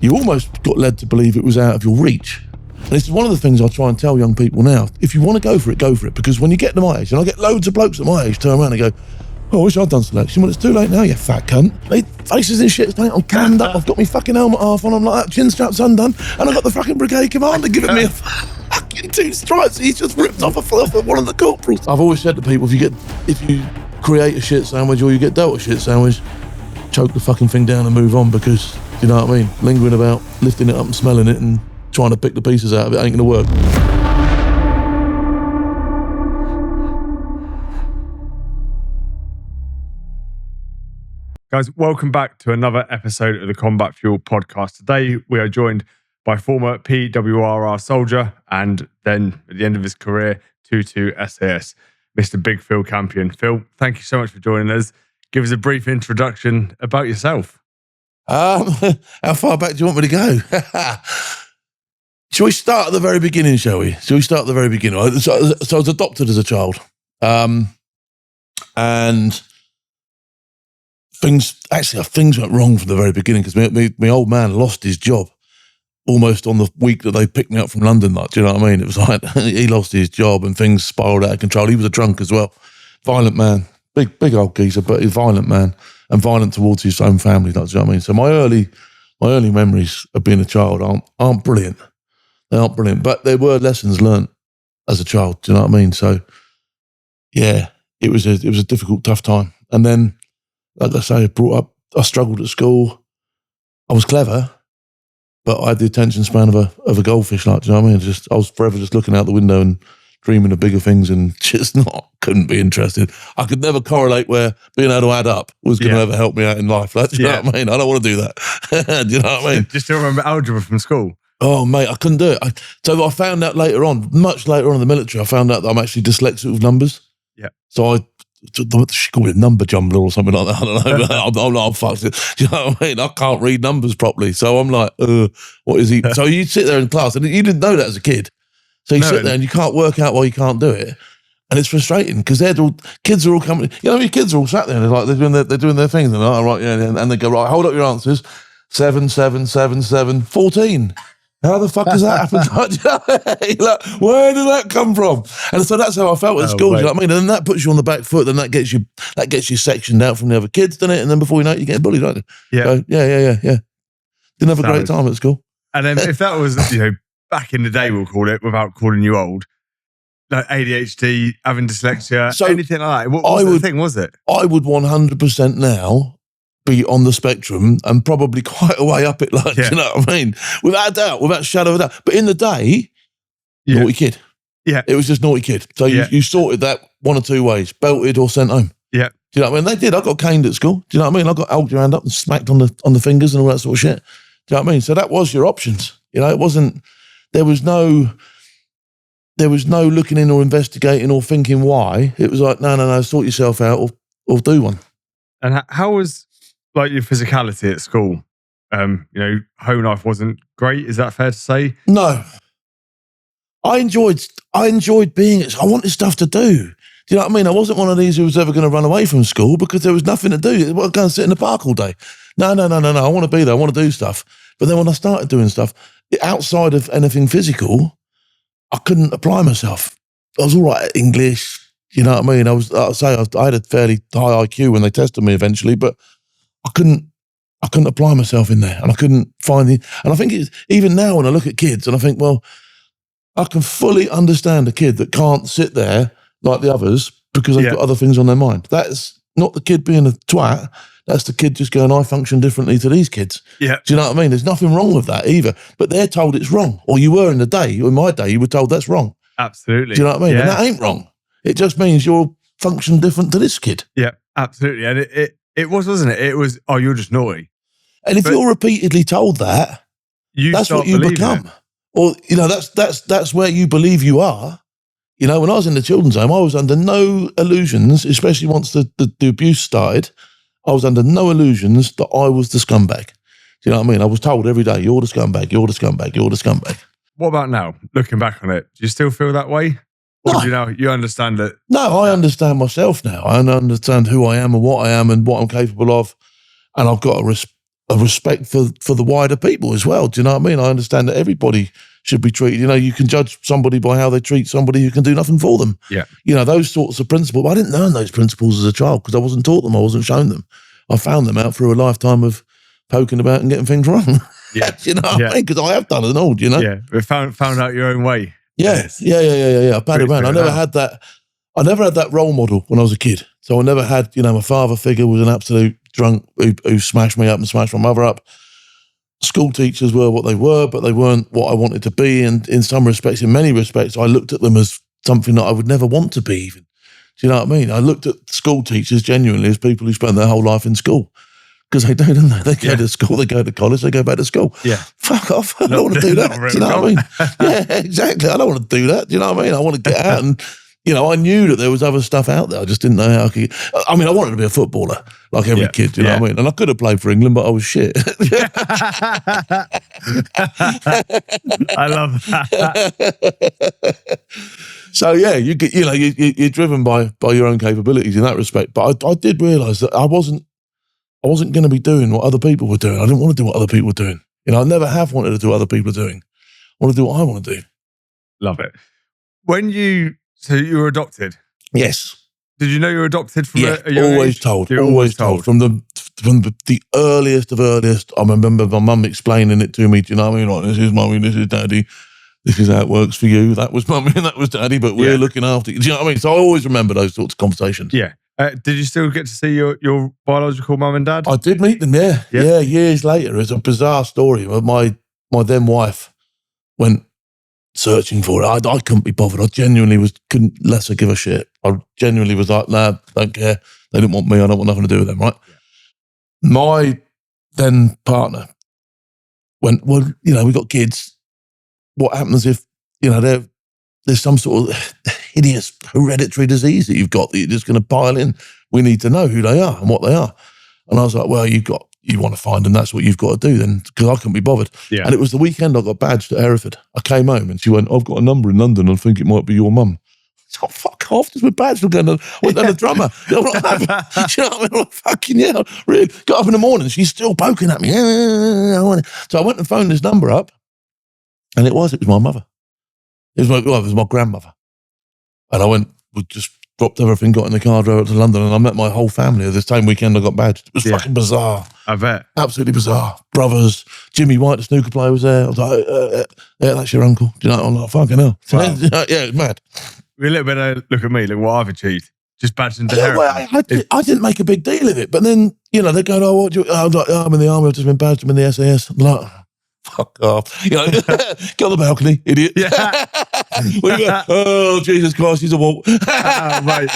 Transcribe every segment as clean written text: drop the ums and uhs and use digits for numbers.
you almost got led to believe it was out of your reach. And this is one of the things I try and tell young people now. If you want to go for it, go for it. Because when you get to my age, and I get loads of blokes at my age turn around and go, oh, I wish I'd done selection. Well, it's too late now, you fat cunt. My faces and shit, I'm canned up, I've got my fucking helmet half on, I'm like that, chin straps undone, and I've got the fucking brigade commander giving me a fucking 2 stripes. He's just ripped off one of the corporals. I've always said to people, if you create a shit sandwich or you get dealt a shit sandwich, choke the fucking thing down and move on, because, you know what I mean? Lingering about, lifting it up and smelling it and trying to pick the pieces out of it ain't gonna work. Guys, welcome back to another episode of the Combat Fuel podcast. Today, we are joined by former PWRR soldier and then, at the end of his career, 2-2 SAS, Mr. Big Phil Campion. Phil, thank you so much for joining us. Give us a brief introduction about yourself. How far back do you want me to go? Shall we start at the very beginning, shall we? So I was adopted as a child. And things went wrong from the very beginning, because my old man lost his job almost on the week that they picked me up from London. Like, do you know what I mean? It was like he lost his job and things spiraled out of control. He was a drunk as well. Violent man. Big old geezer, but he's a violent man and violent towards his own family. Like, do you know what I mean? So my early memories of being a child aren't brilliant. They aren't brilliant, but there were lessons learnt as a child. Do you know what I mean? So yeah, it was a difficult, tough time. And then, like I say, I struggled at school. I was clever, but I had the attention span of a goldfish. Like, do you know what I mean? I was forever just looking out the window and dreaming of bigger things, and couldn't be interested. I could never correlate where being able to add up was going to ever help me out in life. Like, do you know what I mean? I don't want to do that. Do you know what I mean? Just don't remember algebra from school. Oh, mate, I couldn't do it. So I found out later on, much later on in the military, I found out that I'm actually dyslexic with numbers. Yeah. So she called it a number jumbler or something like that. I don't know. I'm fucked. Do you know what I mean? I can't read numbers properly. So I'm like, what is he? So you sit there in class, and you didn't know that as a kid. So you sit there and you can't work out why you can't do it. And it's frustrating, because kids are all coming. You know, kids are all sat there and they're doing their things. And they're like, right, yeah, and they go, right, hold up your answers. 7, 7, 7, 7, 14. How the fuck does that happen? Like, where did that come from? And so that's how I felt at school. Do you know what I mean? And then that puts you on the back foot. Then that gets you sectioned out from the other kids, doesn't it? And then before you know it, you get bullied, don't you? Yeah. So, yeah. Didn't have a great time at school. And then if that was, back in the day, we'll call it, without calling you old, like ADHD, having dyslexia, anything like that. What was the thing, was it? I would 100% now be on the spectrum and probably quite a way up it, like, do you know what I mean? Without a doubt, without a shadow of a doubt. But in the day, naughty kid. Yeah. It was just naughty kid. So you sorted that one or two ways, belted or sent home. Yeah. Do you know what I mean? They did. I got caned at school. Do you know what I mean? I got held your hand up and smacked on the fingers and all that sort of shit. Do you know what I mean? So that was your options. You know, it wasn't, there was no looking in or investigating or thinking why. It was like, no, sort yourself out or do one. And how was, like, your physicality at school? Home life wasn't great. Is that fair to say? No. I enjoyed being I wanted stuff to do. Do you know what I mean? I wasn't one of these who was ever going to run away from school because there was nothing to do. I'd go and sit in the park all day. No. I want to be there. I want to do stuff. But then when I started doing stuff, outside of anything physical, I couldn't apply myself. I was all right at English. You know what I mean? I had a fairly high IQ when they tested me eventually, but I couldn't apply myself in there, and I couldn't find and I think it's even now when I look at kids and I think, well, I can fully understand a kid that can't sit there like the others because they've got other things on their mind. That's not the kid being a twat. That's the kid just going, I function differently to these kids. Yeah. Do you know what I mean? There's nothing wrong with that either, but they're told it's wrong. Or you were in my day, you were told that's wrong. Absolutely. Do you know what I mean? Yeah. And that ain't wrong. It just means you're function different to this kid. Yeah, absolutely. And it was, wasn't it? It was, you're just naughty. And if you're repeatedly told that, that's what you become. It. Or, that's where you believe you are. You know, when I was in the children's home, I was under no illusions, especially once the abuse started, I was under no illusions that I was the scumbag. Do you know what I mean? I was told every day, you're the scumbag, you're the scumbag, you're the scumbag. What about now? Looking back on it, do you still feel that way? Or do you understand it? No, I understand myself now. I understand who I am and what I am and what I'm capable of. And I've got a respect for the wider people as well. Do you know what I mean? I understand that everybody should be treated. You know, you can judge somebody by how they treat somebody who can do nothing for them. Yeah. You know, those sorts of principles. But I didn't learn those principles as a child because I wasn't taught them. I wasn't shown them. I found them out through a lifetime of poking about and getting things wrong. Yeah. You know what I mean? Because I have done it all, you know? Yeah. We found out your own way. Yeah. I've had it around. I never had that role model when I was a kid. So I never had, you know, my father figure was an absolute drunk who smashed me up and smashed my mother up. School teachers were what they were, but they weren't what I wanted to be. And in some respects, in many respects, I looked at them as something that I would never want to be even. Do you know what I mean? I looked at school teachers genuinely as people who spend their whole life in school. Because they do, don't they? They go to school, they go to college, they go back to school. Yeah. Fuck off. I don't want to do that. Do you know what I mean? Yeah, exactly. I don't want to do that. Do you know what I mean? I want to get out and, you know, I knew that there was other stuff out there. I just didn't know how I could. I mean, I wanted to be a footballer like every kid, do you know what I mean? And I could have played for England, but I was shit. I love that. So yeah, you're driven by your own capabilities in that respect. But I did realise that I wasn't going to be doing what other people were doing. I didn't want to do what other people were doing. You know, I never have wanted to do what other people are doing. I want to do what I want to do. Love it. So you were adopted? Yes. Did you know you were adopted from a young always age? told. Always told. From the earliest of earliest, I remember my mum explaining it to me. Do you know what I mean? Like, this is mummy, this is daddy. This is how it works for you. That was mummy and that was daddy, but we're looking after you. Do you know what I mean? So I always remember those sorts of conversations. Yeah. Did you still get to see your biological mum and dad? I did meet them, yeah. Years later. It's a bizarre story. My then wife went searching for it. I couldn't be bothered. I genuinely couldn't lesser give a shit. I genuinely was like, nah, don't care. They didn't want me. I don't want nothing to do with them, right? Yeah. My then partner went, well, you know, we got kids. What happens if, you know, there's some sort of hideous hereditary disease that you've got that you're just going to pile in? We need to know who they are and what they are. And I was like, well, you want to find them, that's what you've got to do then, because I couldn't be bothered. Yeah. And it was the weekend I got badged at Hereford. I came home and she went, I've got a number in London, I think it might be your mum. So fuck off, just with badged. I went down the drummer. You know what I mean? I'm like, fucking yeah. Really got up in the morning, she's still poking at me. So I went and phoned this number up, and it was my mother. It was my grandmother. And I we just dropped everything, got in the car, drove up to London, and I met my whole family the same weekend I got badged. It was fucking bizarre. I bet. Absolutely bizarre. Brothers, Jimmy White, the snooker player, was there. I was like, yeah, that's your uncle. Do you know? I'm like, fucking hell. Wow. Yeah, it's mad. A little bit look at me, look what I've achieved. Just badged into Hereford. Well, I didn't make a big deal of it, but then, you know, they're going, oh, what do you, I was like, oh, I'm in the army, I've just been badged, I'm in the SAS. I'm like, fuck off. You know, get on the balcony, idiot. Yeah. We go, oh, Jesus Christ, he's a wall. Oh, mate.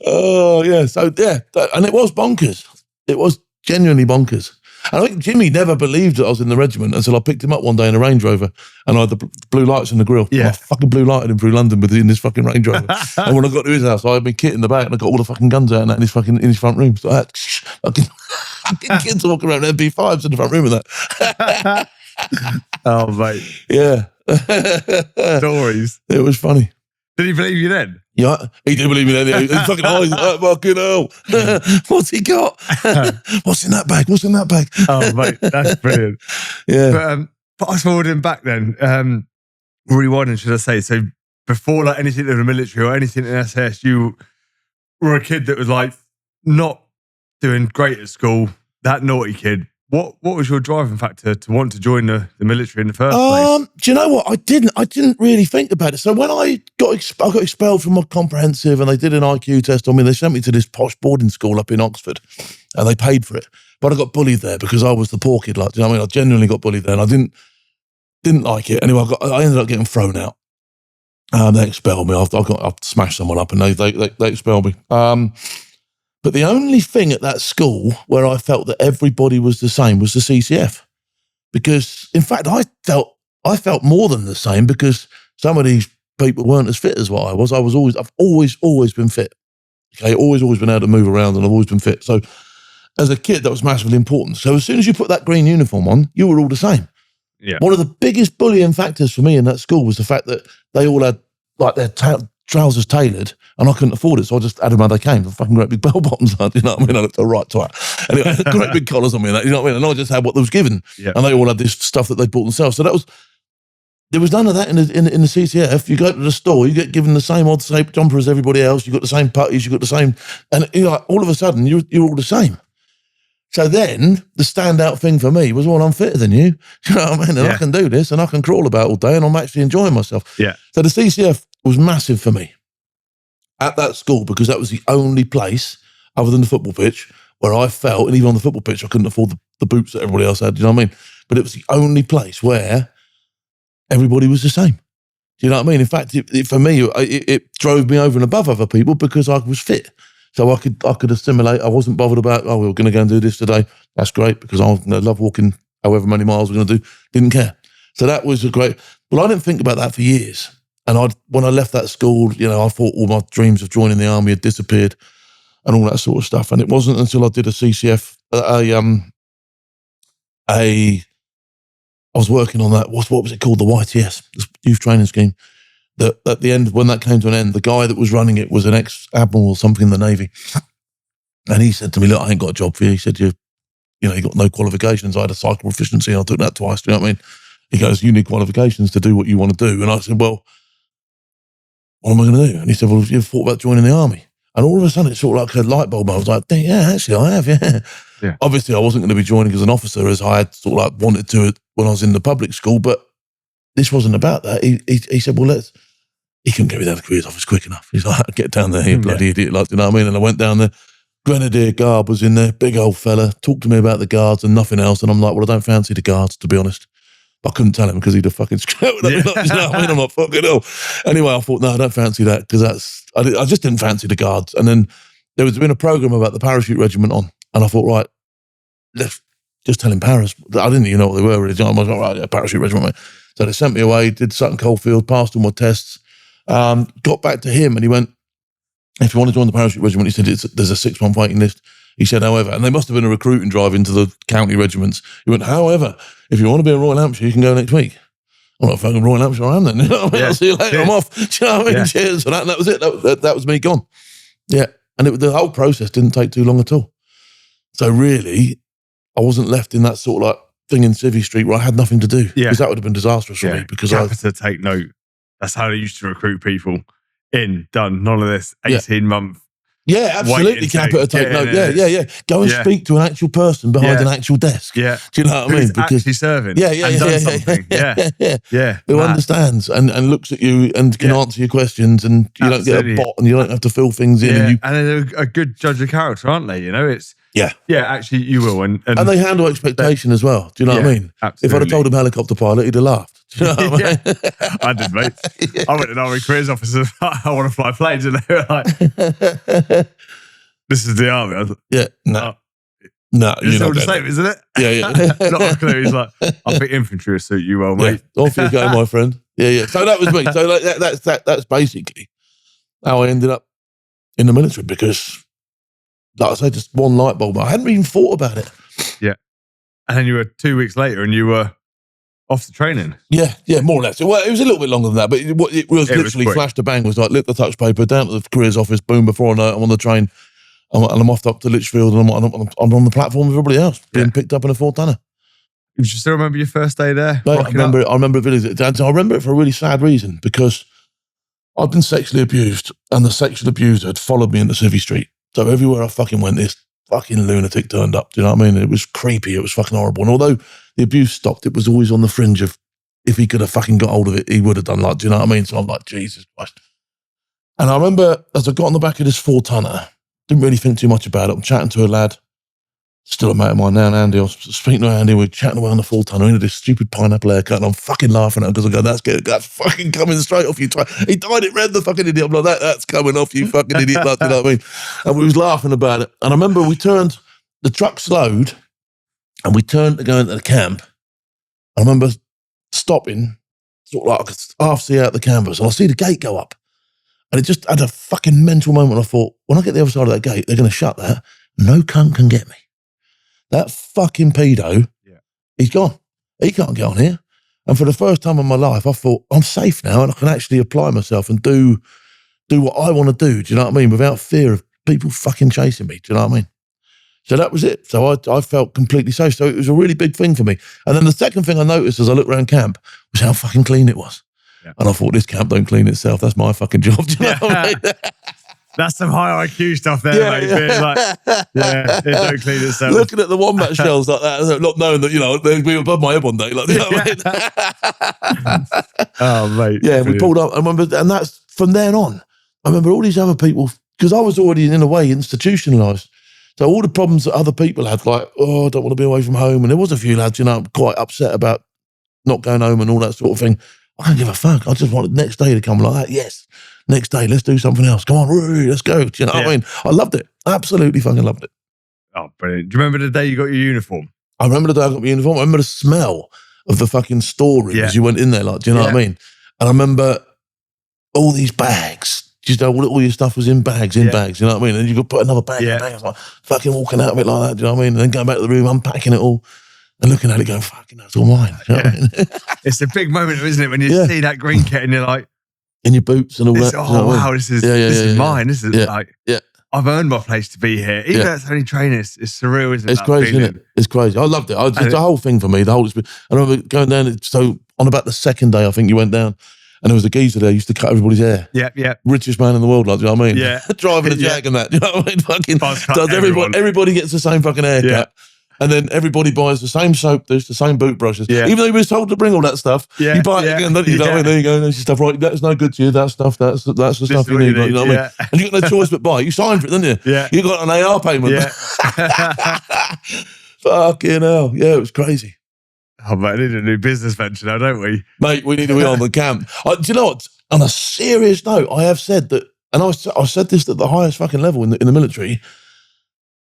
Oh, yeah. So, yeah. And it was bonkers. It was genuinely bonkers. And I think Jimmy never believed that I was in the regiment until I picked him up one day in a Range Rover and I had the blue lights in the grille. Yeah. I fucking blue lighted him through London in this fucking Range Rover. And when I got to his house, I had my kit in the back and I got all the fucking guns out and that in his front room. So I had fucking kids walking around with MP5s in the front room and that. Oh, mate. Yeah. Stories. It was funny. Did he believe you then? Yeah, he did believe me then. His fucking eyes, like, fucking hell. What's he got? What's in that bag? What's in that bag? Oh, mate, that's brilliant. Yeah. But fast forwarding back then, rewinding, should I say, so before like anything in the military or anything in SAS, you were a kid that was like not doing great at school, that naughty kid. What was your driving factor to want to join the military in the first place? Do you know what? I didn't really think about it. So when I got expelled from my comprehensive and they did an IQ test on me, they sent me to this posh boarding school up in Oxford and they paid for it. But I got bullied there because I was the poor kid. Like, do you know what I mean? I genuinely got bullied there and I didn't like it. Anyway, I ended up getting thrown out. They expelled me. I smashed someone up and they expelled me. But the only thing at that school where I felt that everybody was the same was the CCF. Because, in fact, I felt more than the same because some of these people weren't as fit as what I was. I've always been fit. Okay, always been able to move around and I've always been fit. So as a kid, that was massively important. So as soon as you put that green uniform on, you were all the same. Yeah. One of the biggest bullying factors for me in that school was the fact that they all had like their trousers tailored, and I couldn't afford it, so I just had them how they came. The fucking great big bell bottoms, you know what I mean? I looked a right twat. Anyway, great big collars on me, and that, you know what I mean? And I just had what was given, and they all had this stuff that they bought themselves. So there was none of that in the CCF. You go to the store, you get given the same odd shape jumper as everybody else. You got the same putties, you got the same, and you know, all of a sudden you're all the same. So then the standout thing for me was, well, I'm fitter than you. You know what I mean? And I can do this, and I can crawl about all day, and I'm actually enjoying myself. Yeah. So the CCF was massive for me at that school, because that was the only place other than the football pitch where I felt, and even on the football pitch, I couldn't afford the boots that everybody else had. Do you know what I mean? But it was the only place where everybody was the same. Do you know what I mean? In fact, for me, it drove me over and above other people because I was fit. So I could assimilate. I wasn't bothered about, oh, we're going to go and do this today. That's great, because I love walking however many miles we're going to do. Didn't care. So that was a great, well, I didn't think about that for years. And when I left that school, you know, I thought all my dreams of joining the army had disappeared and all that sort of stuff. And it wasn't until I did a CCF, I was working on that, what was it called? The YTS, the Youth Training Scheme. That at the end, when that came to an end, the guy that was running it was an ex-admiral or something in the Navy. And he said to me, look, I ain't got a job for you. He said, you got no qualifications. I had a cycle proficiency. I took that twice. Do you know what I mean? He goes, you need qualifications to do what you want to do. And I said, well, what am I going to do? And he said, well, have you ever thought about joining the army? And all of a sudden, it's sort of like a light bulb. I was like, yeah, actually, I have, yeah. Obviously, I wasn't going to be joining as an officer, as I had sort of like wanted to when I was in the public school, but this wasn't about that. He said, well, he couldn't get me down to the careers office quick enough. He's like, get down there, you bloody idiot. Like, you know what I mean? And I went down there. Grenadier Guard was in there, big old fella, talked to me about the guards and nothing else. And I'm like, well, I don't fancy the guards, to be honest. But I couldn't tell him because he'd have fucking scouted at me. Like, you know what I mean? I'm like, fucking hell. Anyway, I thought, no, I don't fancy that, because I just didn't fancy the guards. And then there was been a program about the parachute regiment on. And I thought, right, let's just tell him Paris. I didn't even know what they were. I was like, right, yeah, parachute regiment, mate. So they sent me away, did Sutton Coldfield, passed all my tests, got back to him, and he went, if you want to join the parachute regiment, he said, there's a 6-month waiting list. He said, however, and they must have been a recruiting drive into the county regiments. He went, however, if you want to be a Royal Hampshire, you can go next week. I'm like, fucking Royal Hampshire I am then. You know what I mean? I'll see you later, I'm off. Do you know what I mean? Cheers. And that was it. That was me gone. Yeah. And the whole process didn't take too long at all. So really, I wasn't left in that sort of like thing in Civvy Street where I had nothing to do. Yeah. Because that would have been disastrous for me. Because to take note. That's how they used to recruit people. In, done, none of this, 18-month. Yeah, absolutely. Capita take note. Yeah. Go and speak to an actual person behind an actual desk. Yeah. Do you know what I mean? Because actually serving. Yeah. Who understands and looks at you and can answer your questions, and you don't get a bot and you don't have to fill things in. And they're a good judge of character, aren't they? You know, it's yeah, actually you will. And they handle expectation as well. Do you know what I mean? Absolutely. If I'd have told him helicopter pilot, he'd have laughed. Do you know what I mean? I did, mate. I went to an army careers officer. I want to fly planes, and they were like, "This is the army." I was like, no, it's all the same, isn't it? Yeah. Not a clue. He's like, "I think infantry will suit you well, mate." Off you go, my friend. Yeah. So that was me. So like, that's basically how I ended up in the military, because, like I say, just one light bulb. I hadn't even thought about it. Yeah. And then you were 2 weeks later, and you were off the training. Yeah, more or less. Well, it was a little bit longer than that, but it was literally flash to bang. It was like, lit the touch paper, down to the careers office, boom, before I know it, I'm on the train, and I'm off up to Lichfield, and I'm on the platform with everybody else, being picked up in a 4-tonner. Do you still remember your first day there? I remember it. I remember it for a really sad reason, because I'd been sexually abused, and the sexual abuser had followed me into Civvy Street. So everywhere I fucking went, this fucking lunatic turned up. Do you know what I mean? It was creepy. It was fucking horrible. And although the abuse stopped, it was always on the fringe of, if he could have fucking got hold of it, he would have done, like, do you know what I mean? So I'm like, Jesus Christ. And I remember as I got on the back of this 4-tonner, didn't really think too much about it. I'm chatting to a lad, still a mate of mine now, Andy. I was speaking to Andy, we're chatting away on the 4-tonner, he had this stupid pineapple haircut, and I'm fucking laughing at him because I go, that's fucking coming straight off you. He dyed it red, the fucking idiot. I'm like, that's coming off you, fucking idiot. Like, you know what I mean? And we was laughing about it. And I remember the truck slowed, and we turned to go into the camp. I remember stopping, sort of like I half see out the canvas, and I see the gate go up. And it just had a fucking mental moment. I thought, when I get the other side of that gate, they're going to shut that. No cunt can get me. That fucking pedo, he's gone. He can't get on here. And for the first time in my life, I thought, I'm safe now, and I can actually apply myself and do do what I want to do, do you know what I mean? Without fear of people fucking chasing me, do you know what I mean? So that was it. So I felt completely safe. So it was a really big thing for me. And then the second thing I noticed as I looked around camp was how fucking clean it was. Yeah. And I thought, this camp don't clean itself. That's my fucking job. Do you know what I mean? That's some high IQ stuff there, mate. It don't clean itself. Looking at the wombat shells like that, not knowing that, you know, they'd be above my head one day. Like, you know what I mean? Oh, mate. Yeah, we pulled up. I remember, and that's from then on. I remember all these other people, because I was already in a way institutionalised. So all the problems that other people had, like, oh, I don't want to be away from home. And there was a few lads, you know, quite upset about not going home and all that sort of thing. I don't give a fuck. I just wanted the next day to come like that. Yes, next day, let's do something else. Come on, let's go. Do you know what I mean? I loved it. Absolutely fucking loved it. Oh, brilliant. Do you remember the day you got your uniform? I remember the day I got my uniform. I remember the smell of the fucking storeroom as you went in there. Like, do you know what I mean? And I remember all these bags. You know, all your stuff was in bags, you know what I mean? And you could put another bag in a bag. I was like, fucking walking out of it like that, do you know what I mean? And then going back to the room, unpacking it all and looking at it going, fucking, that's all mine. You know what I mean? It's a big moment, isn't it? When you see that green kit and you're like... In your boots and all that. Oh, you know wow, this is mine. This is like... I've earned my place to be here. Even though it's only training, it's surreal, isn't it? It's crazy, isn't it? It's crazy. I loved it. It's the whole thing for me, the whole experience. I remember going down, so on about the second day, I think you went down, and there was a geezer there, used to cut everybody's hair. Yeah. Richest man in the world, like, do you know what I mean? Yeah. Driving a Jag and that, do you know what I mean? Fucking does everybody gets the same fucking haircut. Yeah. And then everybody buys the same soap dish, the same boot brushes. Yeah. Even though he was told to bring all that stuff, you buy it again, don't you? You know what I mean? There you go, there's your stuff, right? That's no good to you, that stuff, that's the stuff you need, you know what I mean? And you got no choice but buy. You signed for it, didn't you? Yeah. You got an AR payment. Yeah. Fucking hell. Yeah, it was crazy. Oh, mate, we need a new business venture now, don't we? Mate, we need to be on the camp. Do you know what? On a serious note, I have said that, and I said this at the highest fucking level in the military,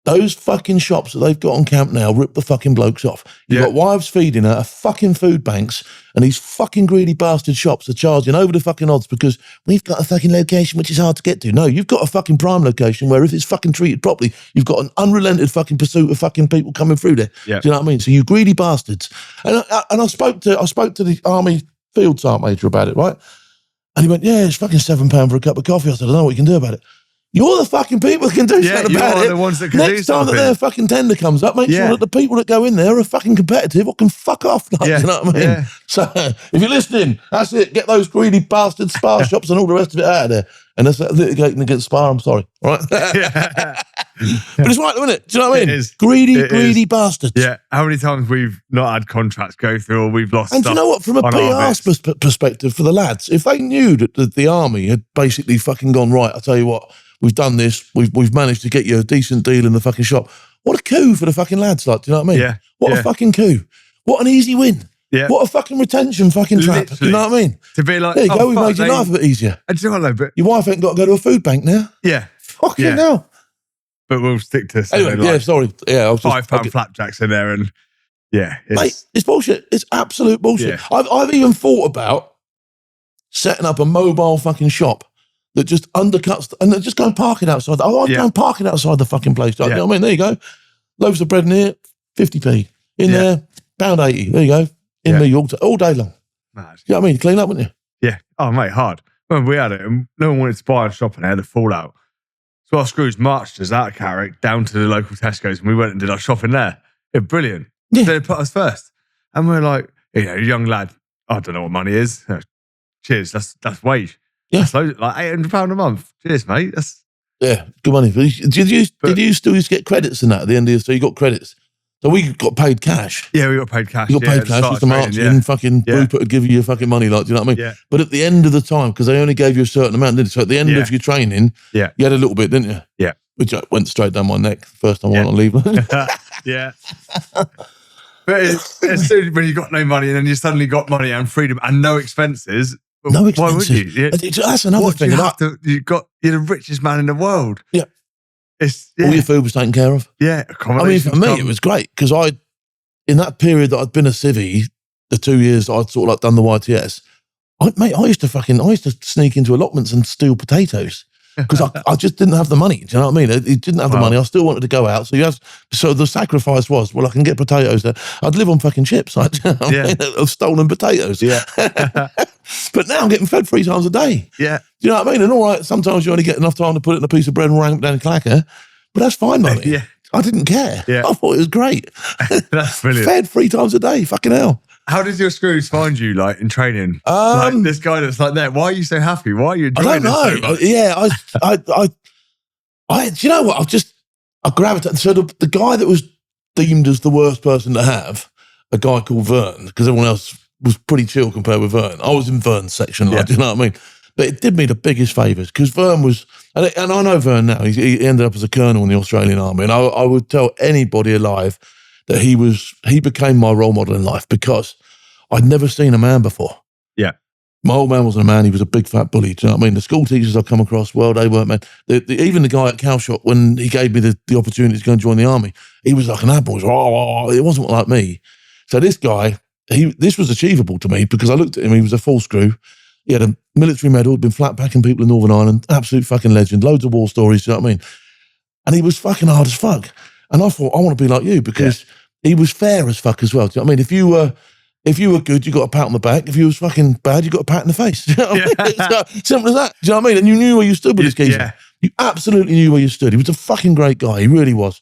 those fucking shops that they've got on camp now rip the fucking blokes off. You've got wives feeding out of fucking food banks, and these fucking greedy bastard shops are charging over the fucking odds because we've got a fucking location which is hard to get to. No, you've got a fucking prime location where if it's fucking treated properly, you've got an unrelented fucking pursuit of fucking people coming through there. Yeah. Do you know what I mean? So you greedy bastards. And I spoke to the Army Field Sergeant Major about it, right? And he went, yeah, it's fucking £7 for a cup of coffee. I said, I don't know what you can do about it. You're the fucking people that can do something about it. You're the ones that can Next do time something. that their fucking tender comes up, make sure that the people that go in there are fucking competitive or can fuck off. Like, you know what I mean? Yeah. So if you're listening, that's it. Get those greedy bastard spar shops and all the rest of it out of there. And that's litigating against spar, I'm sorry. All right? But it's right, isn't it? Do you know what I mean? It is. Greedy bastards. Yeah. How many times we've not had contracts go through or we've lost and stuff. And do you know what? From a PR perspective for the lads, if they knew that the Army had basically fucking gone, right, I'll tell you what, we've done this. We've managed to get you a decent deal in the fucking shop. What a coup for the fucking lads, like, do you know what I mean? Yeah. What a fucking coup. What an easy win. Yeah. What a fucking retention fucking trap. Literally. Do you know what I mean? To be like, there you go, we made your life a bit easier. And do you know what, though? Your wife ain't got to go to a food bank now. Yeah. Fucking hell. But we'll stick to anyway, sorry. Yeah, I was just £5 flapjacks in there and mate, it's bullshit. It's absolute bullshit. Yeah. I've even thought about setting up a mobile fucking shop that just undercuts, and then just go and park it outside. I'll go and park it outside the fucking place. You know what I mean? There you go. Loaves of bread in here, 50p. In there, £1.80. There you go. In me all day long. Mad. You know what I mean? Clean up, wouldn't you? Yeah. Oh, mate, hard. When we had it, and no one wanted to buy a shop and they had a fallout. So our screws marched us out of Carrick down to the local Tesco's and we went and did our shopping there. Yeah, brilliant. Yeah. So they put us first. And we're like, young lad, I don't know what money is. Cheers, that's wage. Yeah. That's like £800 a month. Cheers, mate. That's good money. Did you still used to get credits in that at the end of the year? So you got credits. So we got paid cash. Yeah, we got paid cash. You got paid cash. Mr. Martin, fucking Rupert would give you your fucking money, like, do you know what I mean? Yeah. But at the end of the time, because they only gave you a certain amount, didn't they? So at the end of your training, you had a little bit, didn't you? Yeah. Which went straight down my neck the first time I went on leave. Yeah. But as soon as when you got no money and then you suddenly got money and freedom and no expenses, no expenses. Why would you? Yeah. That's another thing. You're the richest man in the world. Yeah. All your food was taken care of. Yeah. I mean, for me, it was great because in that period that I'd been a civvy, the 2 years that I'd sort of like done the YTS, I used to sneak into allotments and steal potatoes because I just didn't have the money. Do you know what I mean? He didn't have the money. I still wanted to go out. So the sacrifice was, well, I can get potatoes there. I'd live on fucking chips, of stolen potatoes. Yeah. But now I'm getting fed 3 times a day. Yeah. Do you know what I mean? And all right, sometimes you only get enough time to put it in a piece of bread and rank down a clacker, but that's fine by me. Yeah. I didn't care. Yeah. I thought it was great. That's brilliant. Fed 3 times a day, fucking hell. How did your screws find you, like, in training? Like, this guy that's like that, why are you so happy? Why are you enjoying this so much? Yeah, do you know what? I gravitated. So the guy that was deemed as the worst person to have, a guy called Vern, because everyone else was pretty chill compared with Vern. I was in Vern's section, like, do you know what I mean? But it did me the biggest favours, because Vern was, and I know Vern now, he ended up as a colonel in the Australian Army, and I would tell anybody alive that he became my role model in life, because I'd never seen a man before. Yeah. My old man wasn't a man, he was a big fat bully, do you know what I mean? The school teachers I've come across, well, they weren't men. Even the guy at Calshot, when he gave me the opportunity to go and join the army, he was like an apple. It wasn't like me. So this guy, this was achievable to me, because I looked at him, he was a full screw. He had a military medal, been flat packing people in Northern Ireland, absolute fucking legend, loads of war stories, do you know what I mean? And he was fucking hard as fuck. And I thought, I want to be like you, because he was fair as fuck as well. Do you know what I mean? If you were good, you got a pat on the back. If you was fucking bad, you got a pat in the face. Do you know what I mean? It's simple as that. Do you know what I mean? And you knew where you stood with this geezer. Yeah. You absolutely knew where you stood. He was a fucking great guy. He really was.